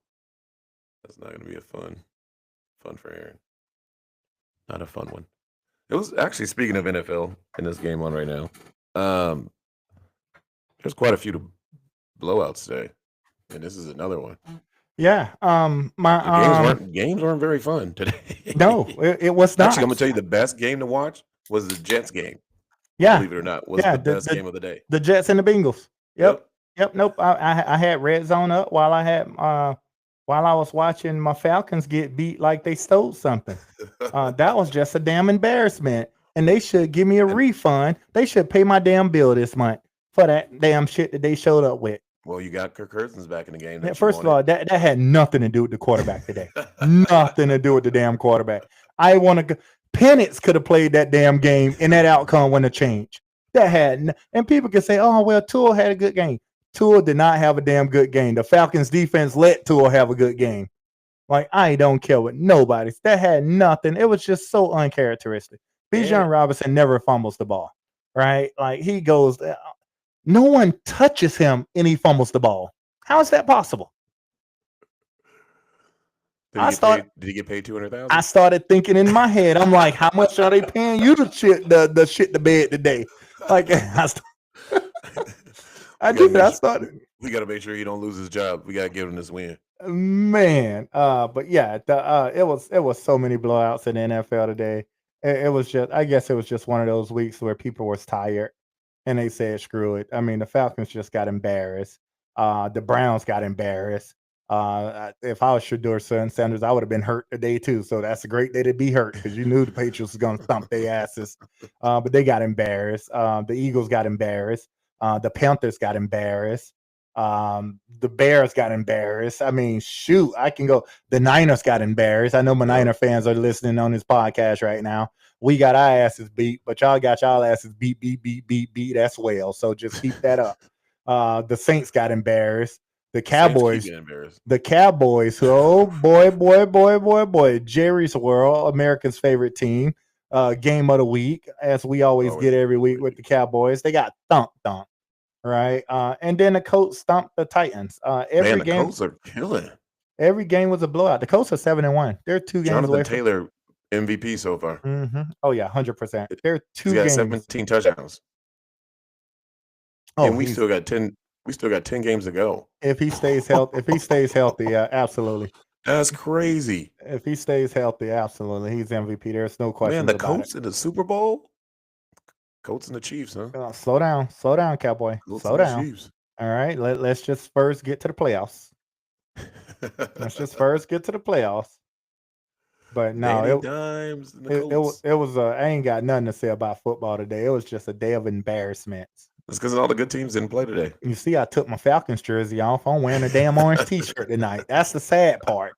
that's not gonna be a fun for Aaron. Not a fun one. It was actually, speaking of NFL in this game on right now. There's quite a few blowouts today, and this is another one.
Yeah.
The games weren't very fun today.
No, it was not.
Actually, I'm gonna tell you the best game to watch was the Jets game.
Yeah.
Believe it or not, was
Yeah,
the best game of the day.
the Jets and the Bengals. Yep. Nope. I had red zone up while I was watching my Falcons get beat like they stole something. That was just a damn embarrassment. And they should give me a refund. They should pay my damn bill this month for that damn shit that they showed up with.
Well, you got Kirk Cousins back in the game.
First of all, that had nothing to do with the quarterback today. Nothing to do with the damn quarterback. I want to. Penix could have played that damn game, and that outcome wouldn't have changed. And people can say, "Oh well, Tua had a good game." Tua did not have a damn good game. The Falcons defense let Tua have a good game. Like, I don't care what nobody. That had nothing. It was just so uncharacteristic. Bijan Robinson never fumbles the ball, right? Like, he goes, no one touches him and he fumbles the ball. How is that possible?
Did he get paid $200,000?
I started thinking in my head, I'm like, how much are they paying you to shit the bed today? Like, I started.
We got to make sure he don't lose his job. We got to give him this win.
Man, but yeah, it was so many blowouts in the NFL today. It was just, I guess it was just one of those weeks where people was tired and they said, screw it. I mean, the Falcons just got embarrassed. The Browns got embarrassed. If I was Shedeur Sanders, I would have been hurt today too. So that's a great day to be hurt because you knew the Patriots was going to thump their asses. But they got embarrassed. The Eagles got embarrassed. The Panthers got embarrassed. The Bears got embarrassed. I mean, shoot, I can go. The Niners got embarrassed. I know my Niner fans are listening on this podcast right now. We got our asses beat, but y'all got y'all asses beat as well. So just keep that up. The Saints got embarrassed. The Cowboys, who, oh boy, Jerry's World, America's favorite team, game of the week, as we always get every week with the Cowboys. They got thumped, right? And then the Colts stomped the Titans. Every
the
game,
Colts are killing.
Every game was a blowout. The Colts are 7-1. They're 2 games
Jonathan
away.
Taylor MVP so far.
Oh yeah, 100%. They're 2
He's got
games.
17 touchdowns.
Oh,
and we still got 10. We still got 10 games to go.
If he stays healthy, absolutely.
That's crazy.
If he stays healthy, absolutely, he's MVP. There's no question.
Man, the Colts in the Super Bowl. Colts and the Chiefs, huh?
Slow down, Cowboy. Slow down.
Chiefs.
All right, let's just first get to the playoffs. But no, it was. I ain't got nothing to say about football today. It was just a day of embarrassment.
That's because all the good teams didn't play today.
You see, I took my Falcons jersey off. I'm wearing a damn orange T-shirt tonight. That's the sad part.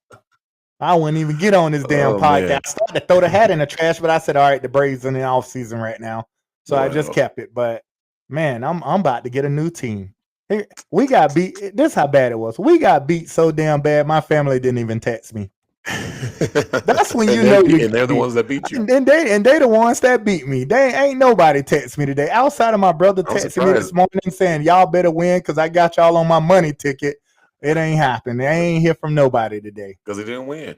I wouldn't even get on this damn podcast. Man. I started to throw the hat in the trash, but I said, all right, the Braves in the off season right now. So I just kept it. But man, I'm about to get a new team. We got beat. This is how bad it was. We got beat so damn bad. My family didn't even text me. That's when you know you.
And they're the ones that beat you.
And they the ones that beat me. They ain't nobody text me today outside of my brother texting me this morning saying y'all better win because I got y'all on my money ticket. It ain't happened. I ain't hear from nobody today
because they didn't win.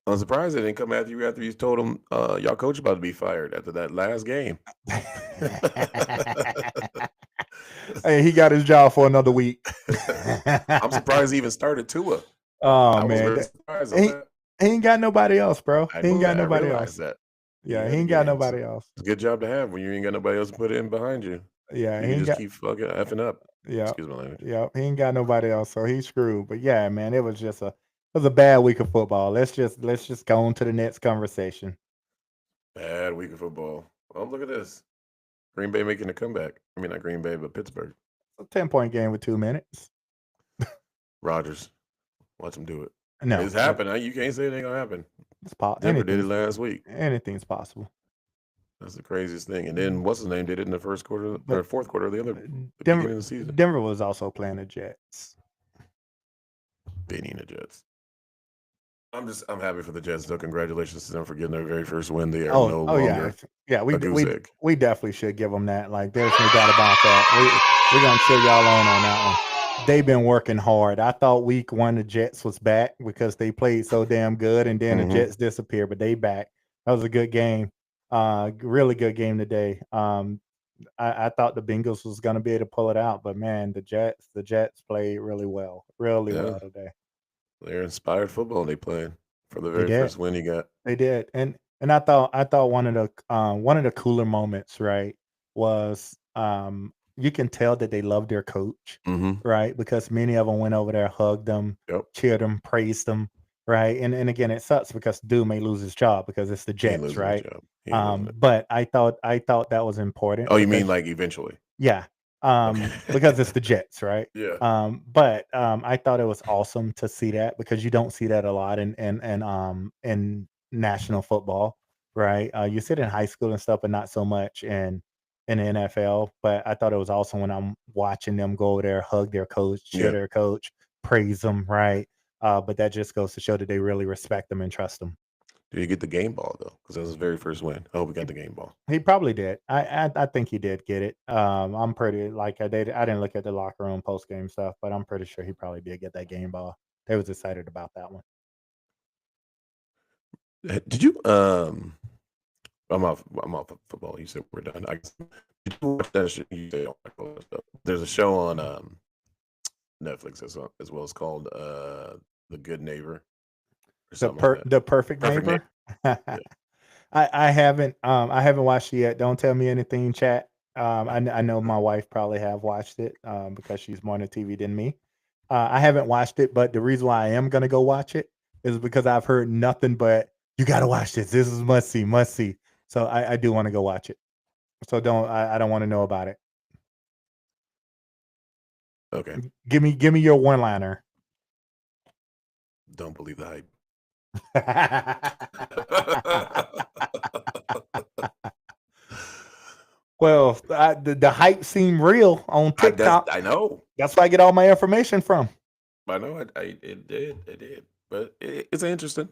I'm surprised they didn't come after you told them y'all coach about to be fired after that last game.
Hey, he got his job for another week.
I'm surprised he even started Tua.
Oh man, he ain't got nobody else, bro. He ain't got nobody else.
That.
Yeah, he ain't got nobody else.
It's a good job to have when you ain't got nobody else to put in behind you.
Yeah,
he just keep fucking effing up.
Yeah,
excuse my language.
Yeah, he ain't got nobody else, so he's screwed. But yeah, man, it was a bad week of football. Let's just go on to the next conversation.
Bad week of football. Oh, look at this. Green Bay making a comeback. I mean, not Green Bay, but Pittsburgh.
A 10-point game with 2 minutes.
Rodgers. Watch him do it.
No.
It's happening. You can't say it ain't going to happen.
It's possible.
Denver did it last week.
Anything's possible.
That's the craziest thing. And then, what's his name, did it in the fourth quarter of the beginning of the season.
Denver was also playing the Jets.
Beating the Jets. I'm happy for the Jets, though. Congratulations to them for getting their very first win. They are no longer
we definitely should give them that. Like, there's no doubt about that. We're gonna cheer y'all on that one. They've been working hard. I thought week 1 the Jets was back because they played so damn good, and then the Jets disappeared, but they back. That was a good game. Really good game today. I thought the Bengals was gonna be able to pull it out, but man, the Jets played really well well today.
They're inspired football they played for the very first win you got.
They did, and I thought one of the cooler moments, right, was you can tell that they love their coach, right, because many of them went over there, hugged them, cheered them, praised them, right, and again, it sucks because dude may lose his job because it's the Jets, right, but I thought that was important.
Oh, you mean like eventually?
Yeah. Because it's the Jets, right?
Yeah.
But I thought it was awesome to see that because you don't see that a lot in national football, right? You see it in high school and stuff, but not so much in the NFL. But I thought it was awesome when I'm watching them go over there, hug their coach, cheer their coach, praise them, right? But that just goes to show that they really respect them and trust them.
Did he get the game ball though? Because that was his very first win. I hope he got the game ball.
He probably did. I think he did get it. I'm pretty I didn't look at the locker room post game stuff, but I'm pretty sure he probably did get that game ball. They was excited about that one.
Did you? I'm off football. You said we're done. Did you watch that shit? You say, there's a show on Netflix as well as called The Good Neighbor.
The Perfect Neighbor.
Yeah.
I haven't watched it yet. Don't tell me anything, chat. I know my wife probably have watched it because she's more on the TV than me. I haven't watched it, but the reason why I am gonna go watch it is because I've heard nothing but you gotta watch this. This is must see. So I do want to go watch it. So I don't want to know about it.
Okay.
Give me your one liner.
Don't believe the hype.
Well, the hype seemed real on TikTok.
I know.
That's where I get all my information from.
I know. It did. But it's interesting.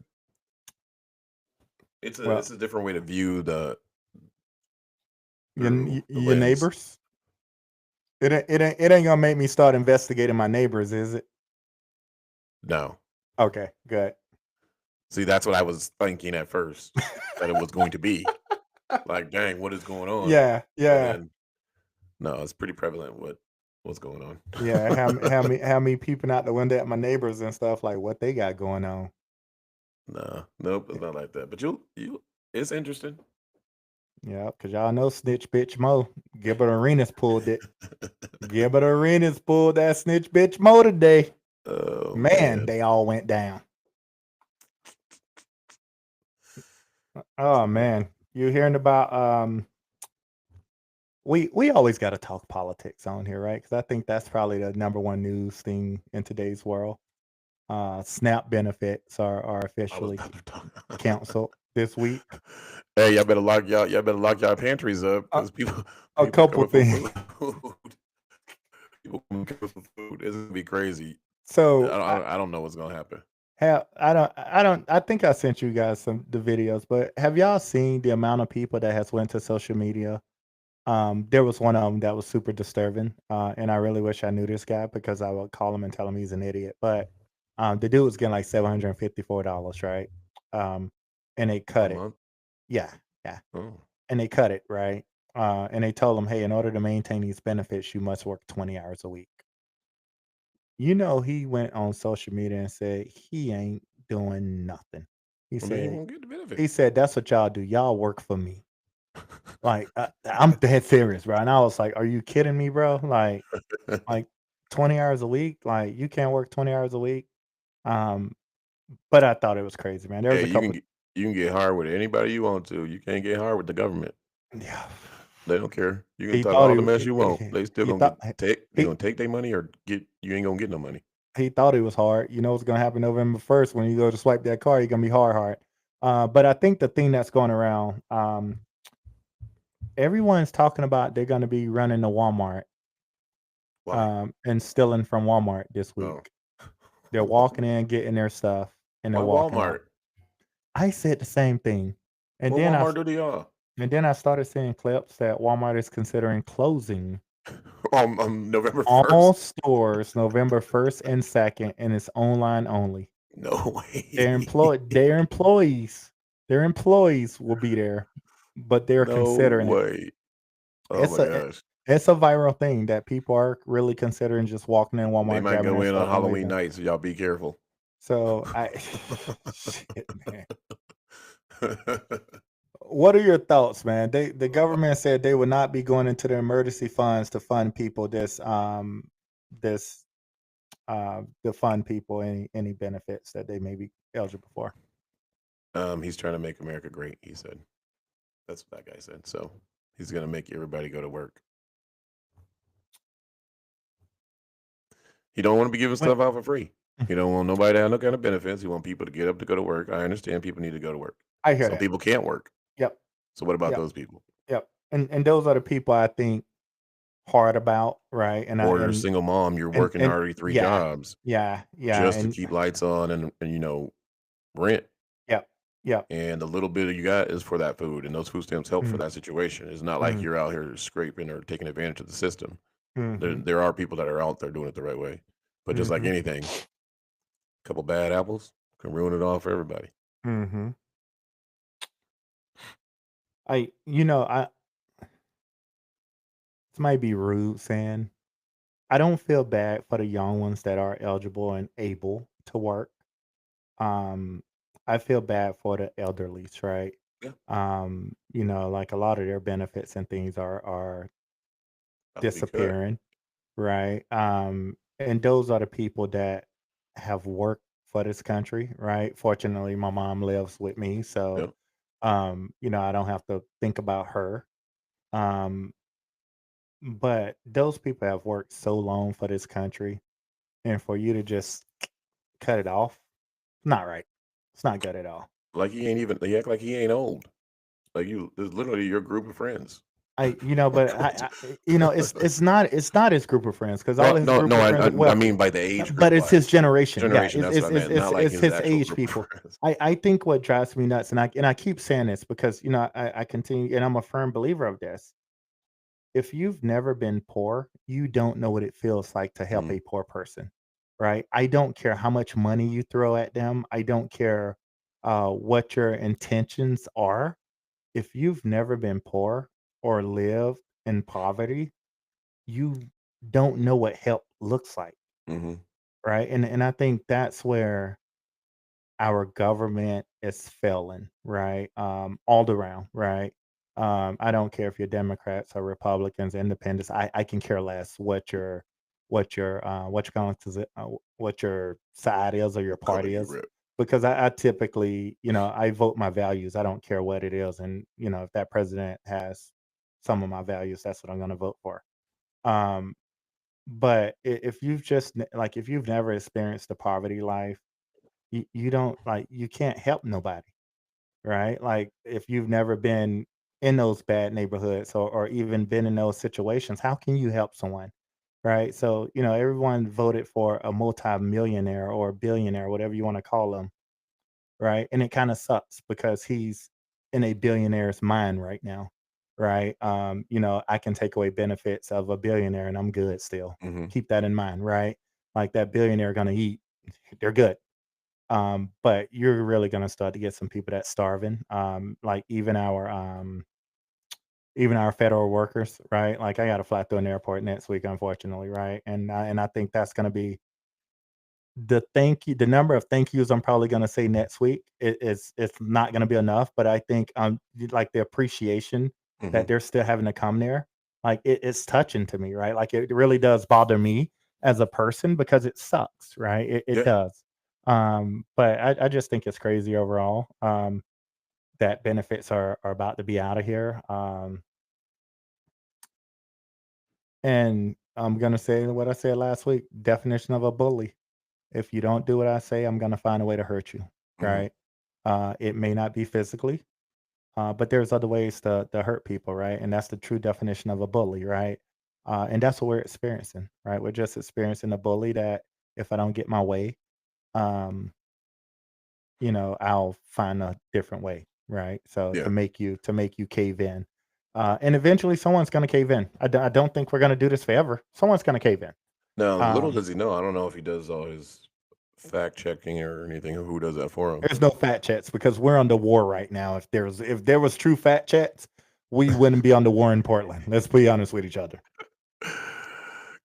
It's
Well,
a different way to view the
your
through the
your
lens.
neighbors. It ain't gonna make me start investigating my neighbors, is it?
No.
Okay, good.
See, that's what I was thinking at first that it was going to be. Like, dang, what is going on?
Yeah,
But
yeah,
then, no, it's pretty prevalent what's going on.
yeah. Have me peeping out the window at my neighbors and stuff like what they got going on.
Nah, nope, it's not like that. But it's interesting.
Yeah, because y'all know snitch bitch Mo. Gilbert Arenas pulled it. Gilbert Arenas pulled that snitch bitch Mo today.
Oh
Man, they all went down. Oh man, you hearing about we always got to talk politics on here, right? Because I think that's probably the number one news thing in today's world. SNAP benefits are
I was
officially
about to talk.
canceled this week.
Hey, y'all better lock y'all pantries up because people
A couple
coming
things.
for food. People coming for food. It's gonna be crazy.
So
I don't know what's gonna happen.
I think I sent you guys the videos, but have y'all seen the amount of people that has went to social media? There was one of them that was super disturbing, and I really wish I knew this guy because I would call him and tell him he's an idiot. But the dude was getting like $754, right? And they
A
cut it.
month?
Yeah, yeah,
Oh.
and they cut it, right? And they told him, hey, in order to maintain these benefits, you must work 20 hours a week. You know, he went on social media and said he ain't doing nothing. He
Well, then he
said,
won't get the benefit.
that's what y'all do. Y'all work for me. Like I'm dead serious, bro. And I was like, are you kidding me, bro? Like 20 hours a week? Like you can't work 20 hours a week? But I thought it was crazy, man. There was
Hey,
a couple.
you can get hard with anybody you want to. You can't get hard with the government.
Yeah.
They don't care. You can
He
talk
thought
all the mess you want. They still
he
gonna
thought
they
he
gonna take their money or you ain't gonna get no money.
he thought it was hard. You know what's gonna happen November 1st when you go to swipe that card, you're gonna be hard. But I think the thing that's going around, everyone's talking about they're gonna be running to Walmart,
Why?
and stealing from Walmart this
Oh.
week. They're walking in, getting their stuff, and
Why
they're walking out.
Walmart?
I said the same thing, and
What
then
Walmart do to y'all?
I started seeing clips that Walmart is considering closing
On November
all
1st?
stores November 1st and 2nd, and it's online only.
No way.
Their employees will be there, but they're
No
considering it.
way. Oh
It's
my
a
gosh.
it's a viral thing that people are really considering just walking in
They
Walmart,
might
grabbing
go
their
in on
stuff and
Halloween
leaving.
night, so y'all be careful.
So shit, man. What are your thoughts, man? The government said they would not be going into the emergency funds to fund people to fund people any benefits that they may be eligible for.
He's trying to make America great, he said. That's what that guy said. So he's gonna make everybody go to work. He don't want to be giving stuff out for free. He don't want nobody to have no kind of benefits. He want people to get up to go to work. I understand people need to go to work.
I hear
Some
that.
people can't work.
Yep.
So what about
Yep.
those people?
Yep. And those are the people I think hard about, right?
Or you're a single mom, you're working
and
already 3
yeah,
jobs
yeah,
just to
and
keep lights on and rent.
yep, yep.
And the little bit you got is for that food, and those food stamps help for that situation. It's not like you're out here scraping or taking advantage of the system. There are people that are out there doing it the right way. But just like anything, a couple bad apples can ruin it all for everybody.
Mm-hmm. This might be rude saying, I don't feel bad for the young ones that are eligible and able to work. I feel bad for the elderlies, right?
Yeah.
Like a lot of their benefits and things are
About to be cut.
disappearing, right? And those are the people that have worked for this country, right? Fortunately, my mom lives with me, so
Yep.
I don't have to think about her. Um, but those people have worked so long for this country, and for you to just cut it off, not right. It's not good at all.
Like he act like he ain't old. Like it's literally your group of friends.
But it's not his group of friends because all
No,
of his
no,
group
no.
of
I,
friends
I
are
I
wealthy.
mean by the age group
But it's his
wise.
generation. Yeah,
Generation. That's what I meant. Not like
it's
his
his
actual
age
group of
people.
friends.
I think what drives me nuts, and I keep saying this because I continue, and I'm a firm believer of this. If you've never been poor, you don't know what it feels like to help
Mhm.
a poor person, right? I don't care how much money you throw at them. I don't care what your intentions are. If you've never been poor or lived in poverty, you don't know what help looks like,
Mhm.
right? And I think that's where our government is failing, right? All around, right? I don't care if you're Democrats or Republicans, Independents. I can care less what your going to what your side is or your
Color
party
you
is,
rip.
because I typically, I vote my values. I don't care what it is, and if that president has some of my values, that's what I'm going to vote for. Um, but if you've if you've never experienced the poverty life, you don't you can't help nobody, right? Like if you've never been in those bad neighborhoods or even been in those situations, how can you help someone? Right. So, everyone voted for a multi-millionaire or a billionaire, whatever you want to call them. Right. And it kind of sucks because he's in a billionaire's mind right now. Right. I can take away benefits of a billionaire and I'm good still.
Mhm.
Keep that in mind. Right. Like that billionaire gonna eat. They're good. But you're really gonna start to get some people that's starving. Like even our federal workers, right? Like I got to fly through an airport next week, unfortunately, right? And I think that's gonna be the number of thank yous I'm probably gonna say next week. It's not gonna be enough, but I think like the appreciation that
Mhm.
they're still having to come there, like it's touching to me, right? Like it really does bother me as a person because it sucks, right? It
Yeah.
does. But I just think it's crazy overall. That benefits are about to be out of here. And I'm gonna say what I said last week. Definition of a bully. If you don't do what I say, I'm gonna find a way to hurt you.
Mhm.
Right? It may not be physically, but there's other ways to hurt people, right? And that's the true definition of a bully, right? And that's what we're experiencing, right? We're just experiencing a bully that if I don't get my way, um, I'll find a different way, right? So
Yeah.
to make you cave in. And eventually someone's gonna cave in. I don't think we're gonna do this forever. Someone's gonna cave in.
Now, little
Um,
does he know. I don't know if he does all his fact checking or anything. Or who does that for him?
there's no fat chats because we're under war right now. If there was true fat chats, we wouldn't be under war in Portland. Let's be honest with each other.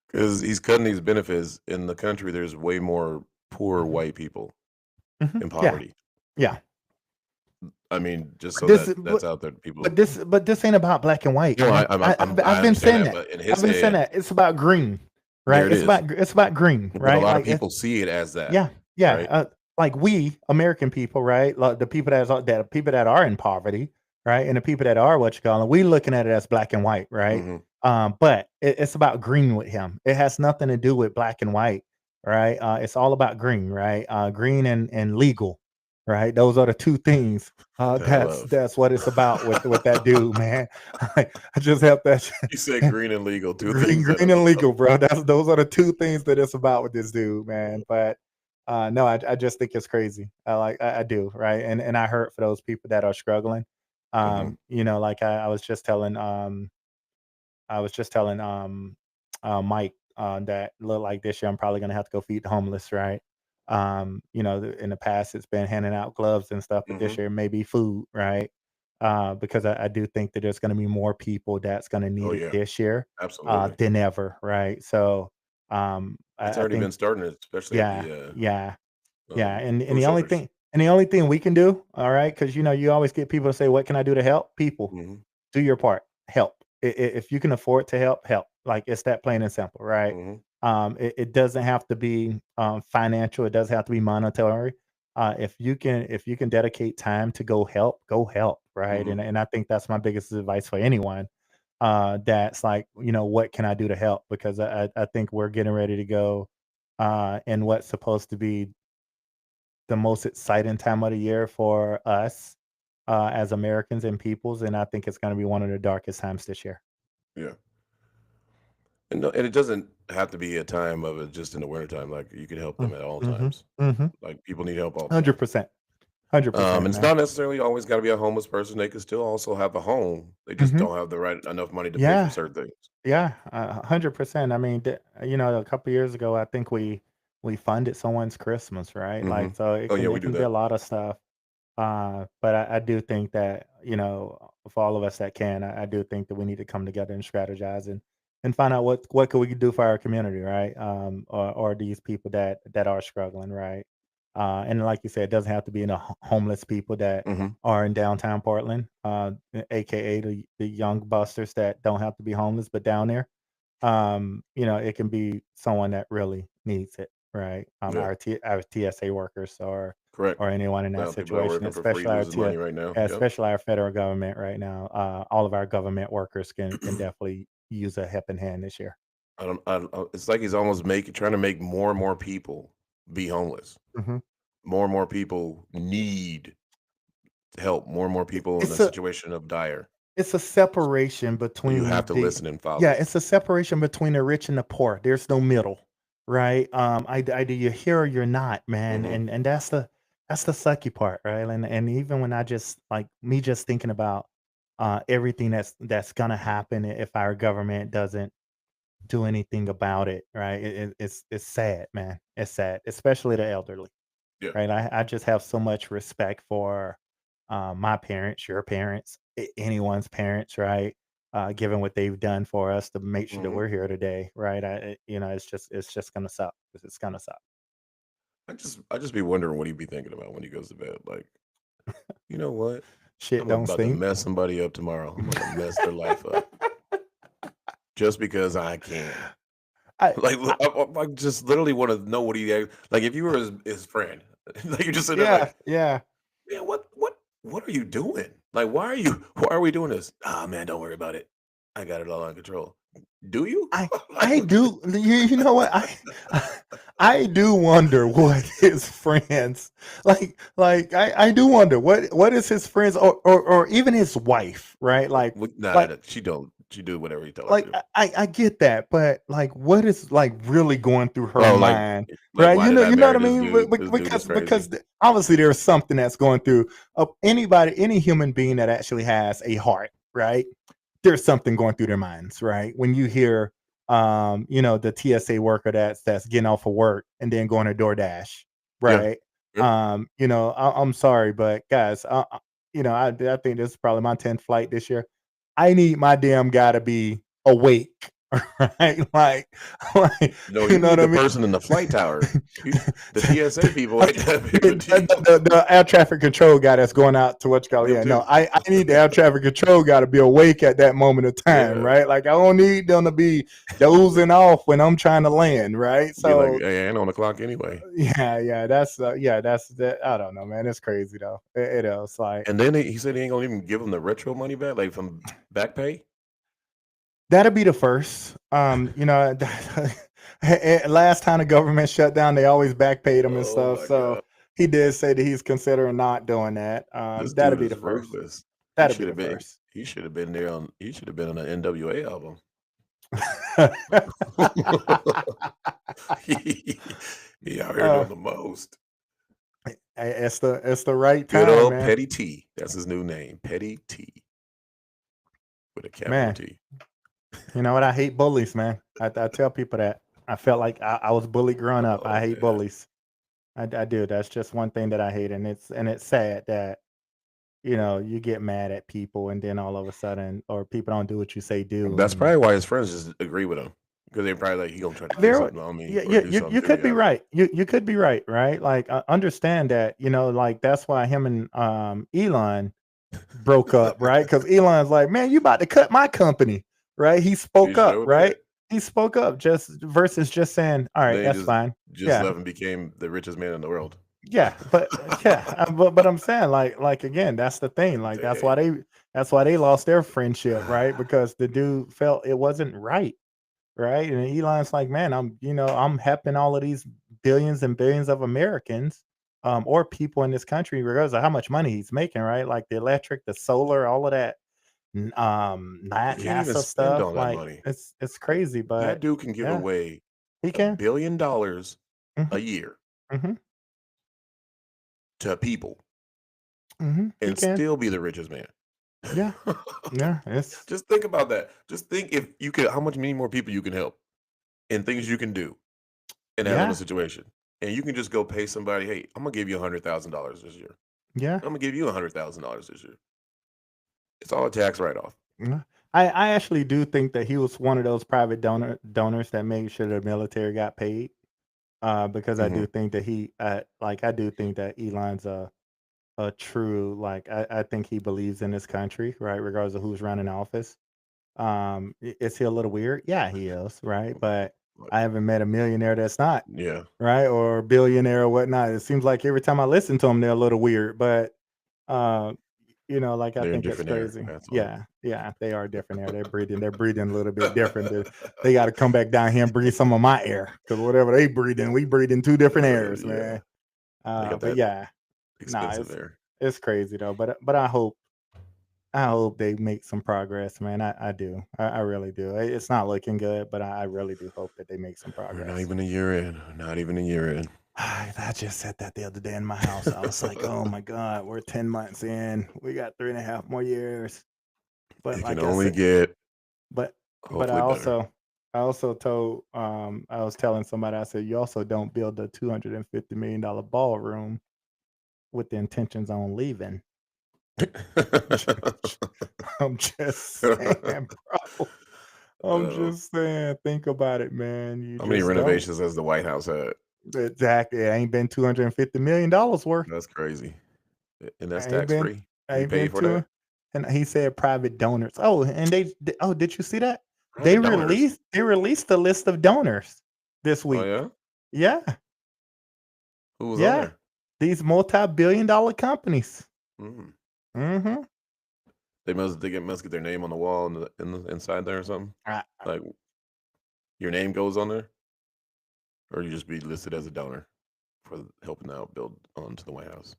Because he's cutting these benefits in the country. There's way more poor
Mhm.
white people
Mhm.
in
Yeah,
poverty.
yeah.
I mean, just
But
so
this,
that's
but,
out there, people.
but this ain't about black and white,
No,
man. I've
I
been
understand
saying
that,
that.
but in
I've
his
been saying
head,
that. It's about green,
there
right?
it is.
It's about green,
But a
right?
lot of people see it as that,
Yeah, yeah.
right?
Like we American people, right? Like the people that are in poverty, right, and the people that are what you call them, we looking at it as black and white, right?
Mhm.
But it's about green with him. It has nothing to do with black and white, right? It's all about green, right? Green and legal, right? Those are the two things.
That I
That's
love.
that's what it's about with that dude, man. I just helped that.
You said green and legal, two
Green,
things that I
green and
love.
legal, bro. Those are the two things that it's about with this dude, man. But no, I just think it's crazy. I do, right? And I hurt for those people that are struggling.
Mhm.
Like I was just telling Mike that look like this year I'm probably gonna have to go feed the homeless, right? In the past it's been handing out gloves and stuff, but this
Mhm.
year maybe food, right? Because I do think that there's gonna be more people that's gonna need
Oh
it
yeah,
this year
absolutely.
than ever, right? So
It's
I
already
think
been starting, especially at
yeah,
the
yeah, yeah, and
food
the only
shelters.
thing and the only thing we can do, all right, because you always get people to say, "What can I do to help?" People,
Mhm.
do your part. Help. If you can afford to help, help. Like it's that plain and simple, right?
Mhm.
It doesn't have to be financial. It doesn't have to be monetary. If you can dedicate time to go help, right?
Mhm.
And I think that's my biggest advice for anyone. that's like, what can I do to help? Because I think we're getting ready to go in what's supposed to be the most exciting time of the year for us as Americans and peoples, and I think it's going to be one of the darkest times this year.
Yeah. And, no, and it doesn't have to be a time of it just in the wintertime. Like you can help them at all
Mm-hmm.
times.
Mm-hmm.
Like people need help all the time.
100%. 100%,
And it's
man.
not necessarily always got to be a homeless person. They could still also have a home. They just
Mm-hmm.
don't have the right enough money to pay for
Yeah.
certain things.
Yeah. 100%. I mean, a couple years ago, I think we funded someone's Christmas, right?
Hmm.
Like, so it
Oh yeah,
can
we
it
do
can be a
that.
lot of stuff. But I do think that, for all of us that can, I do think that we need to come together and strategize and find out what could we do for our community, right? Or these people that are struggling, right? And like you said, it doesn't have to be homeless people that
Hmm.
are in downtown Portland, aka the young busters that don't have to be homeless, but down there. It can be someone that really needs it, right?
Yeah,
Our TSA workers
correct.
or anyone in
A
that
lot of people are
situation,
working for free, losing money right now. Yep.
especially our federal government right now. All of our government workers can definitely use a helping hand this year.
It's like he's almost trying to make more and more people be homeless.
Hmm.
More and more people need help. More and more people in a
It's a
situation of dire.
it's a separation
So you have
between
to
the
listen and
yeah,
follow.
it's a separation between the rich and the poor. There's no middle, right? Either you're here or you're not, man,
Hmm.
and that's the sucky part, right? And even when I just like me just thinking about everything that's gonna happen if our government doesn't do anything about it, right? It's sad, man. It's sad, especially the elderly,
Yeah.
right? I just have so much respect for my parents, your parents, anyone's parents, right? Given what they've done for us to make sure that
Hmm.
we're here today, right? It's just gonna suck. It's gonna suck.
I just be wondering what he'd be thinking about when he goes to bed. Like, you know what?
Shit
I'm
don't
about to
stink.
mess somebody up tomorrow. I'm gonna mess their life up just because I can.
I,
Like,
I
I just literally want to know what like. If you were his friend, like you just sitting there,
yeah,
like,
yeah.
man, what are you doing? Like, why are we doing this? Ah, man, don't worry about it. I got it all under control. Do you?
I
Like,
I do you know what I do wonder what his friends I do wonder what is his friends or even his wife, right?
nah,
Like
she do whatever you tell her to
like
do.
I get that, but like what is like really going through her
Oh,
mind,
like
right?
why
You
did
know
I
you know
marry
what I
this
mean?
dude? This dude is
Because
crazy.
obviously there's something that's going through any human being that actually has a heart, right? There's something going through their minds, right? When you hear the TSA worker that's getting off of work and then going to DoorDash,
Yeah.
right?
Yeah.
I'm sorry, but guys, I think this is probably my 10th flight this year. I need my damn guy to be awake, right? Like,
No,
you
you
know
need
what I
the
mean?
person in the flight tower. The TSA people ain't that big of a deal.
The air traffic control guy that's going out to what you call,
Them
yeah. No,
too.
I need the air traffic control guy to be awake at that moment of time,
Yeah.
right? Like I don't need them to be dozing off when I'm trying to land, right?
Be like,
So
hey, I ain't on the clock anyway.
that's that. I don't know, man. It's crazy though. It is like
And then he said he ain't gonna even give him the retro money back, like from back pay.
that'll be the first. Last time the government shut down, they always back paid him and
Oh
stuff.
my
So
god,
he did say that he's considering not doing that.
this
That'll
dude
be
is
the first.
ruthless. He
That'll be
should
the
have been.
first.
He should have been there on. He should have been on an NWA album. he out here
Uh,
doing the most.
it's the right
Good
time,
old
man.
Petty T. That's his new name, Petty T, with a capital
Man,
T.
you know what? I hate bullies, man. I tell people that. I felt like I was bullied growing up. I
Oh
hate
man,
bullies. I do. That's just one thing that I hate, and it's sad that you get mad at people, and then all of a sudden, or people don't do what you say do,
that's
and
probably why his friends just agree with him because they're probably like he gonna try to kill
there,
something on me
yeah,
or
yeah,
do something
you
to me.
could be right. You could be right, right? Like understand that, like that's why him and Elon broke up, right? Because Elon's like, man, you about to cut my company, right? He
He
spoke up,
showed
right?
that.
He spoke up just versus just saying, all right,
Then he
that's fine.
just
Yeah,
left and became the richest man in the world.
yeah, but yeah, but I'm saying like again, that's the thing. Like that's why
Dang.
That's why they lost their friendship, right? Because the dude felt it wasn't right, right? And Elon's like, man, I'm helping all of these billions and billions of Americans, or people in this country, regardless of how much money he's making, right? Like the electric, the solar, all of that,
You can't even
NASA
spend
stuff.
all that
Like
money.
it's crazy,
That
but
dude can give
yeah,
away
he
$1
can.
billion
Hmm.
a year
Hmm.
to people
He
and
can.
still be the richest man.
Yeah, yeah. It's
Just think about that. Just think if you could, how much many more people you can help and things you can do in that little
yeah,
situation. And you can just go pay somebody, hey, I'm gonna give you $100,000 this year.
yeah.
I'm gonna give you $100,000 this year. It's all a tax write-off.
Yeah. I actually do think that he was one of those private donors that made sure the military got paid. Because I
Hmm.
do think that I do think that Elon's a true, like, I think he believes in this country, right? Regardless of who's running office. Is he a little weird? Yeah, he is, right? But
But
I haven't met a millionaire that's not,
yeah,
right? Or a billionaire or whatnot. It seems like every time I listen to them, they're a little weird. But uh, like I
they're in
think it's
different air.
crazy.
That's all.
Yeah, yeah, they are different air. They're breathing a little bit different. They got to come back down here and breathe some of my air because whatever they breathe in, we breathe in two different airs,
Yeah,
man.
they got
But
that
yeah, nah,
expensive air.
it's crazy though. But I hope they make some progress, man. I do. I really do. It's not looking good, but I really do hope that they make some
We're not
progress.
even a year in. Not even a year in.
I just said that the other day in my house. I was like, oh my God, we're 10 months in. We got 3.5 more years. But
It can
like I
only
said,
get
but I
hopefully better.
also told I was telling somebody, I said, you also don't build a $250 million ballroom with the intentions on leaving. I'm just saying, bro. I'm
Uh,
just saying, think about it, man. You
how many
just don't.
renovations has the White House had?
Exactly. It ain't been $250 million worth.
That's crazy. And that's
Ain't
tax
been
free. You
ain't
pay
been
for that?
two. And he said private donors. Oh, and did you see that? They
Private donors.
released the list of donors this
Oh
week.
yeah?
Yeah,
Who was on
yeah.
there?
These multi-billion-dollar companies.
Mm.
Mm-hmm.
They must get their name on the wall in the inside there or something.
I,
Like your name goes on there, or you just be listed as a donor for helping out build onto the White House.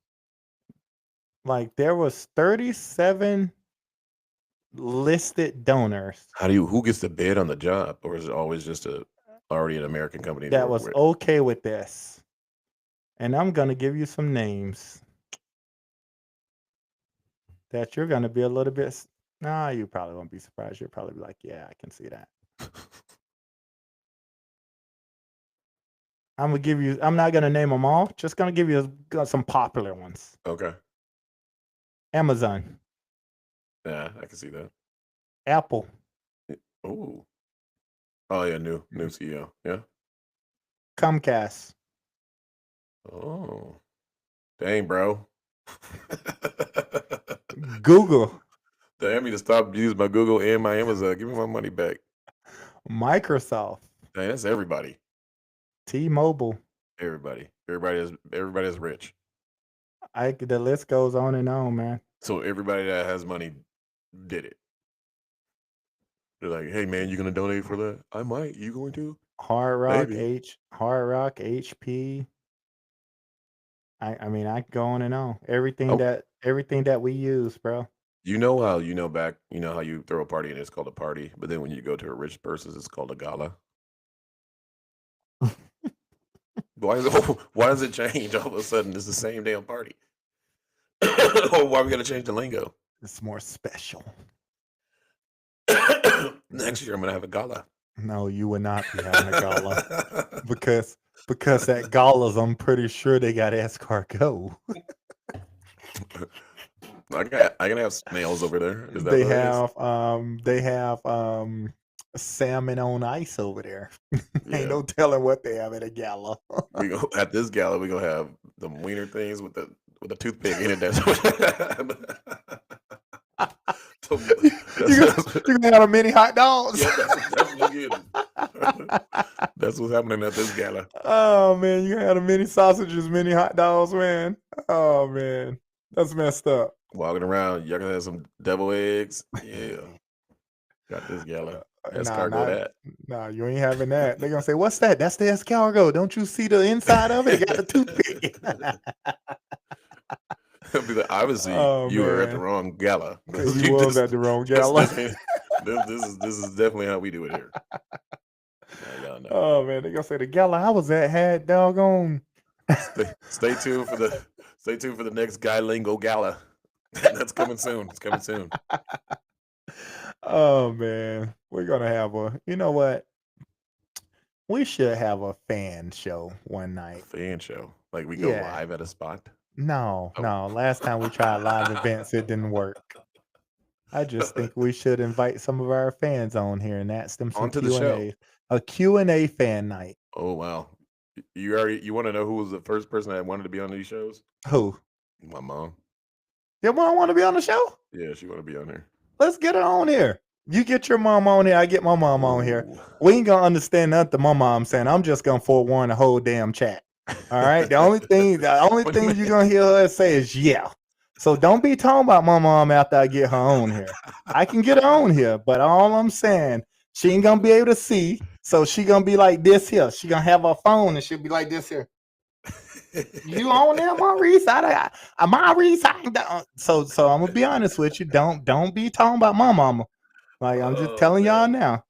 like there was 37 listed donors
Who gets to bid on the job, or is it always just already an American company to
that
work
was
with?
okay with this. And I'm gonna give you some names that you're gonna be a little bit. Nah, you probably won't be surprised. You'll probably be like, yeah, I can see that. I'm gonna give you. I'm not gonna name them all. Just gonna give you some popular ones.
Okay.
Amazon,
Yeah, I can see that.
Apple,
Oh. Oh yeah, new CEO. Yeah.
Comcast,
Oh. Dang, bro.
Google,
Damn, I need to stop using my Google and my Amazon. Give me my money back.
Microsoft,
Dang, that's everybody.
T-Mobile.
Everybody. Everybody is rich.
The list goes on and on, man.
So everybody that has money did it. They're like, hey man, you gonna donate for that? I might. You going to?
Hard Rock,
Maybe.
HP. I mean, I can go on and on. Everything
Oh,
that we use, bro.
you know how you throw a party and it's called a party, but then when you go to a rich person's, it's called a gala. Why does it change all of a sudden? It's the same damn party. Why we gotta change the lingo?
It's more special.
Next year I'm gonna have a gala.
No, you would not be having a gala because at galas, I'm pretty sure they got escargot.
I can have snails over there. Is that
They
what it is?
have salmon on ice over there. Ain't
Yeah.
no telling what they have at a gala.
We go at this gala. We gonna have the wiener things with the toothpick in it. That's
You can have a mini hot dogs.
yeah, that's what you getting. That's what's happening at this gala.
Oh man, you had a mini sausages, mini hot dogs, man. Oh man, that's messed up.
Walking around, y'all gonna have some devil eggs. Yeah, got this gala.
Nah,
Escargot
not
that.
nah, you ain't having that. They're gonna say, "What's that? That's the escargot. Don't you see the inside of it? It got the toothpick."
He'll be like, obviously,
Oh
you were at the
man,
wrong gala.
he
You
was at the wrong
this,
gala.
this is definitely how we do it here. Now y'all know.
Oh man, they're gonna say the gala I was at had doggone.
Stay tuned for the next Guy Lingo Gala. That's coming soon. It's coming soon.
Oh man, we're gonna have a. You know what? We should have a fan show one night.
Fan show. Like we go
Yeah.
live at a spot.
No,
Oh.
no. Last time we tried live events, it didn't work. I just think we should invite some of our fans on here and ask them some
Onto the show.
Q&A. A Q&A fan night.
Oh wow. You want to know who was the first person that wanted to be on these shows?
Who?
My mom.
Your mom want to be on the show?
Yeah, she want to be on here.
Let's get her on here. You get your mom on here. I get my mom on here.
Ooh.
We ain't gonna understand nothing my mom's saying. I'm just gonna forewarn the whole damn chat. All right. The only thing you're gonna hear her say is yeah. So don't be talking about my mom after I get her on here. I can get her on here, but all I'm saying, she ain't gonna be able to see. So she gonna be like this here. She gonna have her phone and she'll be like this here. You on there, Maurice? Maurice, so I'm gonna be honest with you. Don't be talking about my mama. Like I'm just telling y'all now.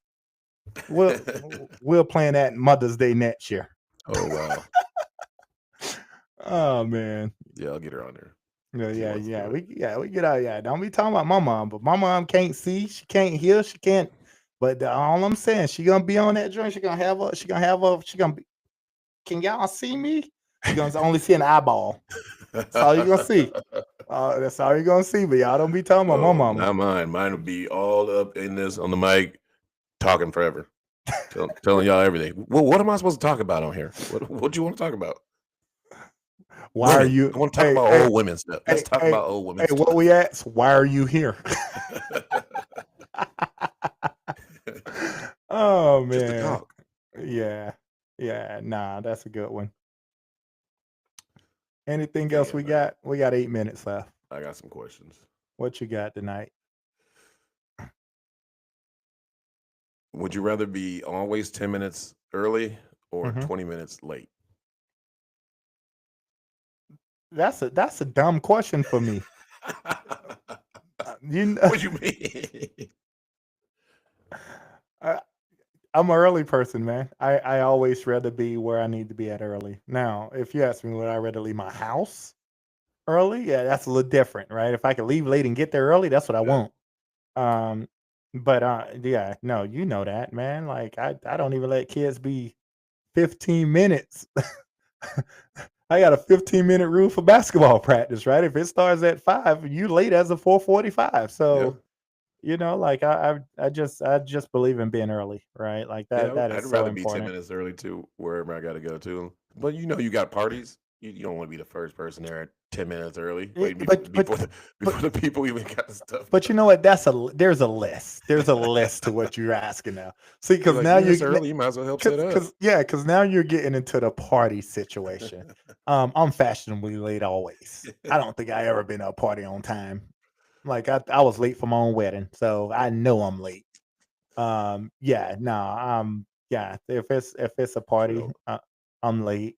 We'll plan that Mother's Day next year.
Oh wow.
Oh man.
Yeah, I'll get her on there.
Yeah. We get out. Yeah, don't be talking about my mom, but my mom can't see, she can't hear, she can't. But all I'm saying, she gonna be on that joint. She gonna be. Can y'all see me? She gonna only see an eyeball. That's all you gonna see. That's all you're gonna see. But y'all don't be talking about my mama.
Not mine. Mine would be all up in this on the mic, talking forever, telling y'all everything. Well, what am I supposed to talk about on here? What do you want to talk about?
Why
women.
are you?
I want to talk about old women stuff. Let's talk about old women stuff.
What we asked? Why are you here? Oh man.
Just to talk.
Yeah. Nah, that's a good one. Anything else we got? We got 8 minutes left.
I got some questions.
What you got tonight?
Would you rather be always 10 minutes early or 20 minutes late?
That's a dumb question for me.
What do you mean?
I'm an early person, man. I always rather be where I need to be at early. Now, if you ask me, would I rather leave my house early? Yeah, that's a little different, right? If I could leave late and get there early, that's what I want. But yeah, no, you know that, man. Like I don't even let kids be 15 minutes. I got a 15-minute rule for basketball practice, right? If it starts at 5, you late as a 4:45. So, you know, like I just believe in being early, right? Like that. That is
I'd
so
rather be 10
important.
minutes early too, wherever I got to go to. But you know, you got parties. You don't want to be the first person there at 10 minutes early, before the people even got the stuff.
But you know what? There's a list. There's a list to what you're asking now. See, because
Like,
now
you're
you're
early, you might as well help set up.
because now you're getting into the party situation. I'm fashionably late always. I don't think I ever been to a party on time. Like I was late for my own wedding, so I know I'm late. Yeah, no, yeah. If it's a party, I'm late.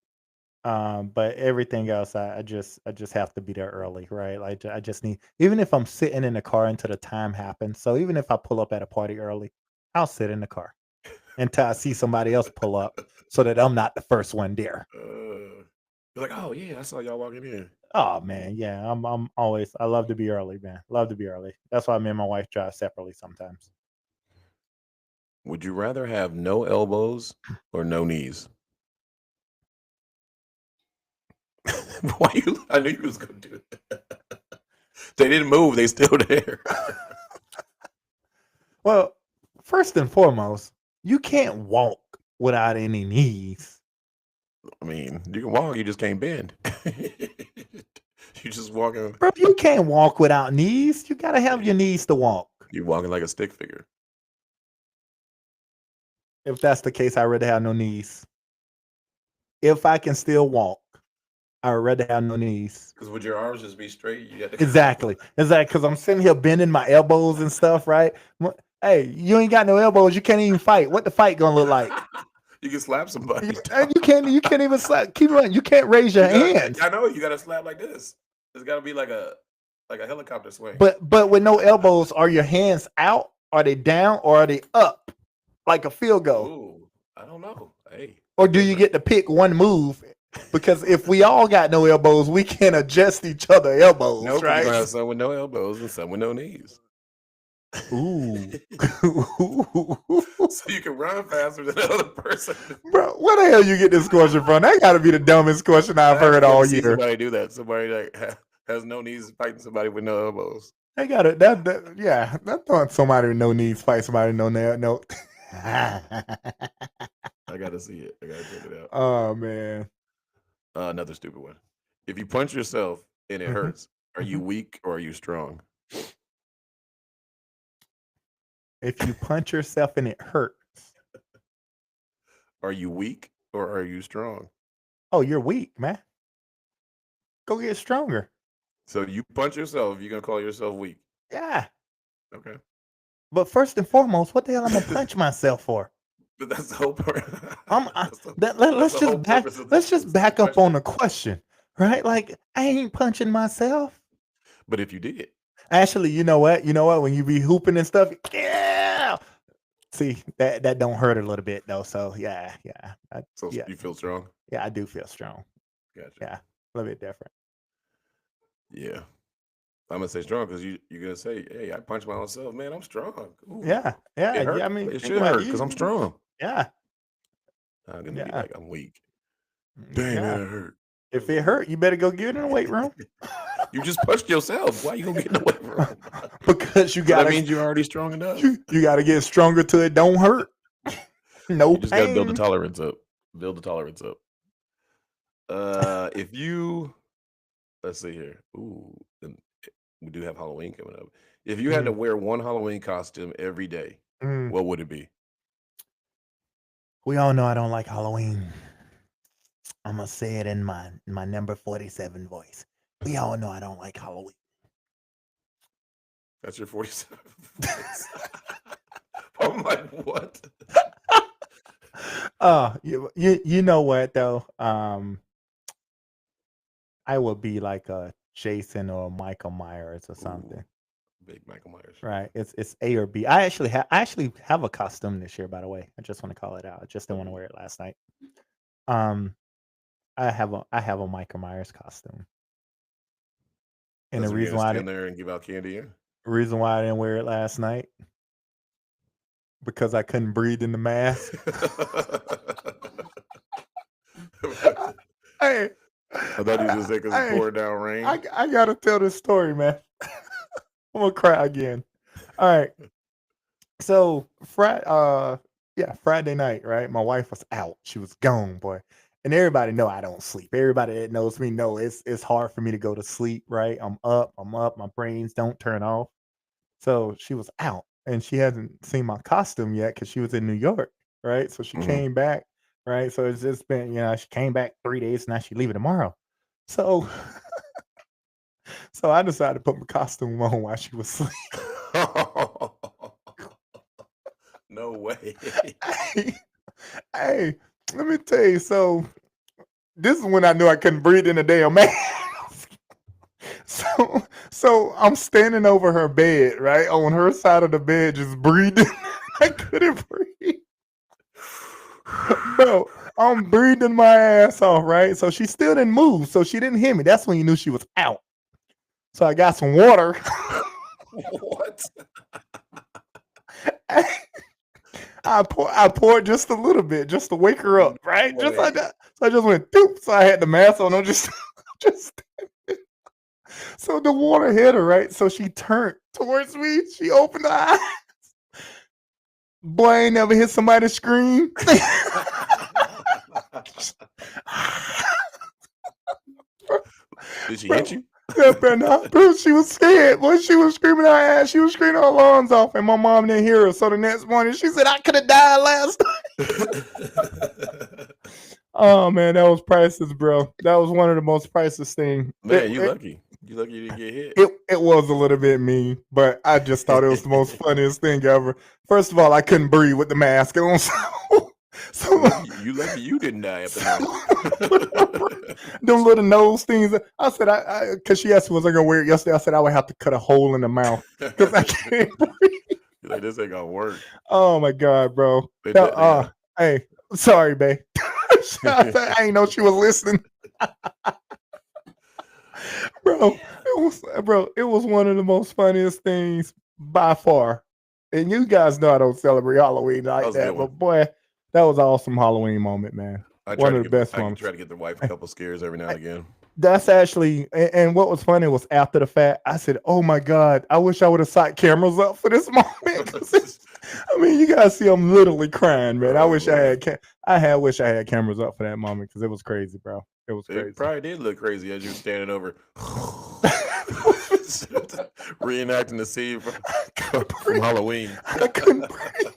But everything else, I just have to be there early, right? Like I just need, even if I'm sitting in the car until the time happens. So even if I pull up at a party early, I'll sit in the car until I see somebody else pull up, so that I'm not the first one there.
You're like, oh yeah, I saw y'all walking in.
Oh man, yeah, I'm always. I love to be early, man. Love to be early. That's why me and my wife drive separately sometimes.
Would you rather have no elbows or no knees? Why you? I knew you was gonna do it. They didn't move. They still there.
Well, first and foremost, you can't walk without any knees.
I mean, you can walk. You just can't bend. You just walking.
Bro, you can't walk without knees. You gotta have your knees to walk.
You're walking like a stick figure.
If that's the case, I'd rather have no knees. If I can still walk, I would rather have no knees.
Because would your arms just be straight? You got to
Exactly. Because I'm sitting here bending my elbows and stuff, right? Hey, you ain't got no elbows. You can't even fight. What the fight gonna look like?
You can slap somebody.
And you can't even slap. Keep running. You can't raise your hands.
I know you got to slap like this. It's got to be like a helicopter swing.
But with no elbows, are your hands out? Are they down or are they up? Like a field goal?
Ooh, I don't know. Hey.
Or do you get to pick one move? Because if we all got no elbows, we can't adjust each other elbows,
nope,
right?
You're gonna have some with no elbows and some with no knees.
Ooh.
So you can run faster than the other person.
Bro, where the hell you get this question from? That gotta be the dumbest question I've heard all year.
Somebody do that. Somebody like has no knees fighting somebody with no elbows.
They got it. That's throwing somebody with no knees fight somebody with no.
I gotta see it. I gotta check it out.
Oh man.
Another stupid one. If you punch yourself and it hurts, are you weak or are you strong?
If you punch yourself and it hurts,
are you weak or are you strong?
Oh, you're weak, man. Go get stronger.
So you punch yourself, you're gonna call yourself weak.
Yeah.
Okay.
But first and foremost, what the hell am I gonna punch myself for?
But that's the whole part.
Let's just back up on the question, right? Like I ain't punching myself.
But if you did,
actually, you know what? When you be hooping and stuff, yeah. See that don't hurt a little bit though. So yeah.
You feel strong?
Yeah, I do feel strong.
Gotcha.
Yeah, a little bit different.
Yeah. I'm gonna say strong because you're gonna say, "Hey, I punched my own self, man. I'm strong." Ooh.
Yeah.
I
mean,
it should hurt because I'm strong.
Yeah.
I'm gonna be like, I'm weak. Damn, man, it hurt.
If it hurt, you better go get it in the weight room.
You just punched yourself. Why you gonna get in the weight room?
Because you got.
That means you're already strong enough.
You got to get stronger till it don't hurt. No
you just
pain.
Gotta build the tolerance up. If you, let's see here. Ooh, we do have Halloween coming up. If you had to wear one Halloween costume every day, what would it be?
We all know I don't like Halloween. I'm gonna say it in my number 47 voice. We all know I don't like Halloween.
That's your 47. I'm like, what?
You know what though? I would be like a Jason or Michael Myers or something.
Ooh, big Michael Myers.
Right. It's A or B. I actually have a costume this year, by the way. I just want to call it out. I just didn't want to wear it last night. I have a Michael Myers costume. And the reason why I
stand there and give out candy.
Reason why I didn't wear it last night, because I couldn't breathe in the mask. Hey,
I thought you just said because it poured down rain.
I gotta tell this story, man. I'm gonna cry again. All right. So Friday night, right? My wife was out. She was gone, boy. And everybody know I don't sleep. Everybody that knows me know it's hard for me to go to sleep, right? I'm up. My brains don't turn off. So she was out and she hasn't seen my costume yet because she was in New York, right? So she came back, right? So it's just been, she came back 3 days, now she leaving tomorrow. So I decided to put my costume on while she was asleep.
No way.
Hey, let me tell you. So this is when I knew I couldn't breathe in a damn mask. So I'm standing over her bed, right? On her side of the bed, just breathing. I couldn't breathe. Bro, I'm breathing my ass off, right? So she still didn't move. So she didn't hear me. That's when you knew she was out. So I got some water.
What?
I poured just a little bit just to wake her up, right? Just like that. So I just went doop. So I had the mask on. I'm just so the water hit her, right? So she turned towards me. She opened her eyes. Boy, I ain't never hit somebody scream.
Did she hit you?
Bro, she was scared. Boy, she was screaming her ass. She was screaming her lungs off, and my mom didn't hear her. So the next morning, she said, "I could have died last night." Oh man, that was priceless, bro. That was one of the most priceless things.
Man, you lucky. You lucky you didn't get hit.
It was a little bit mean, but I just thought it was the most funniest thing ever. First of all, I couldn't breathe with the mask on, so
you lucky you didn't die after that.
them little nose things. I said, because she asked me, was I gonna wear it yesterday? I said I would have to cut a hole in the mouth because I can't breathe.
You're like, this ain't gonna work.
Oh my god, bro. Hey, sorry, babe. I ain't know she was listening. It was one of the most funniest things by far. And you guys know I don't celebrate Halloween like that, but boy, that was an awesome Halloween moment, man. One of the best moments.
I try to get the wife a couple scares every now and again.
That's actually, and what was funny was after the fact, I said, "Oh my god, I wish I would have set cameras up for this moment." I mean, you guys see, I'm literally crying, man. I wish I had cameras up for that moment because it was crazy, bro. It was crazy.
It probably did look crazy as you were standing over, reenacting the scene from Halloween.
I couldn't breathe.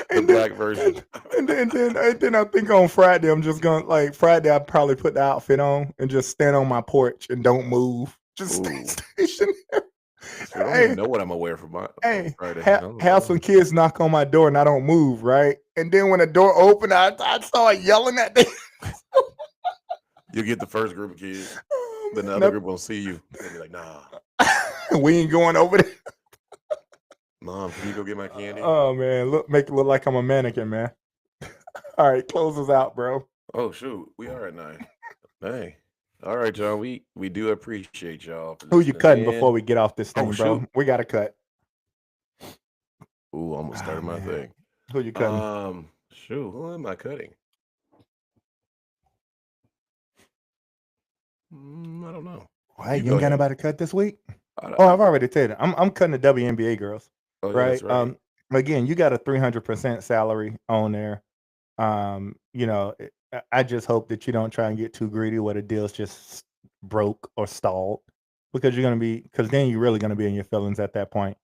The black version.
And then I think on Friday, I'm just gonna Friday. I probably put the outfit on and just stand on my porch and don't move. Just stay stationary.
I don't even know what I'm gonna wear for my Friday.
Have some kids knock on my door and I don't move, right? And then when the door opened, I start yelling at them.
You get the first group of kids, then the other group will see you. They'll be like, "Nah,
we ain't going over there."
Mom, can you go get my candy?
Oh man, make it look like I'm a mannequin, man. All right, close us out, bro.
Oh shoot, we are at 9. Hey, all right, y'all. We do appreciate y'all.
Who you cutting before we get off this thing, bro? Shoot. We got to cut.
Ooh, almost started my thing.
Who you cutting?
Shoot, who am I cutting? I don't know.
Hey, you ain't got nobody to cut this week? I've already told you. I'm cutting the WNBA girls.
Oh, yeah,
right?
That's right.
Again, you got a 300% salary on there. You know, I just hope that you don't try and get too greedy where the deal's just broke or stalled, because because then you're really gonna be in your feelings at that point.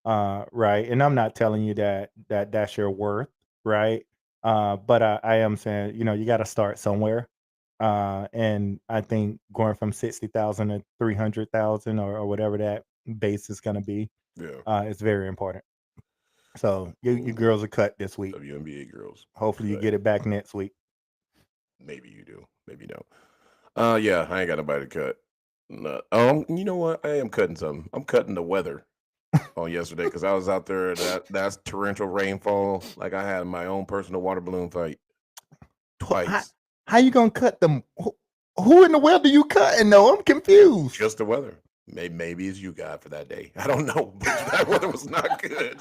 Right. And I'm not telling you that's your worth, right? But I am saying, you got to start somewhere. And I think going from 60,000 to 300,000 or whatever that base is going to be, it's very important. So you girls are cut this week.
WNBA girls.
Hopefully you get it back next week.
Maybe you do. Maybe no. Yeah, I ain't got nobody to cut. No. You know what? I am cutting something. I'm cutting the weather on yesterday because I was out there. That's torrential rainfall. Like I had my own personal water balloon fight twice.
How you gonna cut them? Who in the weather you cutting though? I'm confused.
Just the weather. Maybe it's you, God, for that day. I don't know, but that weather was not good.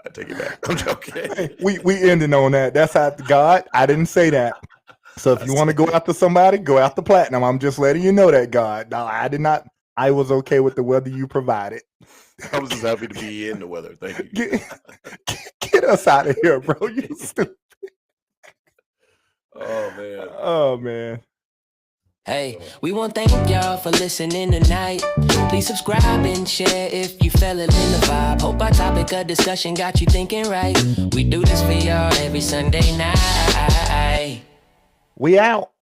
I take it back. I'm joking.
Hey, we ending on that. That's how God. I didn't say that. So if you want to go after somebody, go after Platinum. I'm just letting you know that, God. No, I did not. I was okay with the weather you provided.
I was just happy to be in the weather. Thank you.
Get us out of here, bro. You stupid.
Oh man.
Oh man.
Hey, we want to thank y'all for listening tonight. Please subscribe and share if you fell in the vibe. Hope our topic of discussion got you thinking right. We do this for y'all every Sunday night.
We out.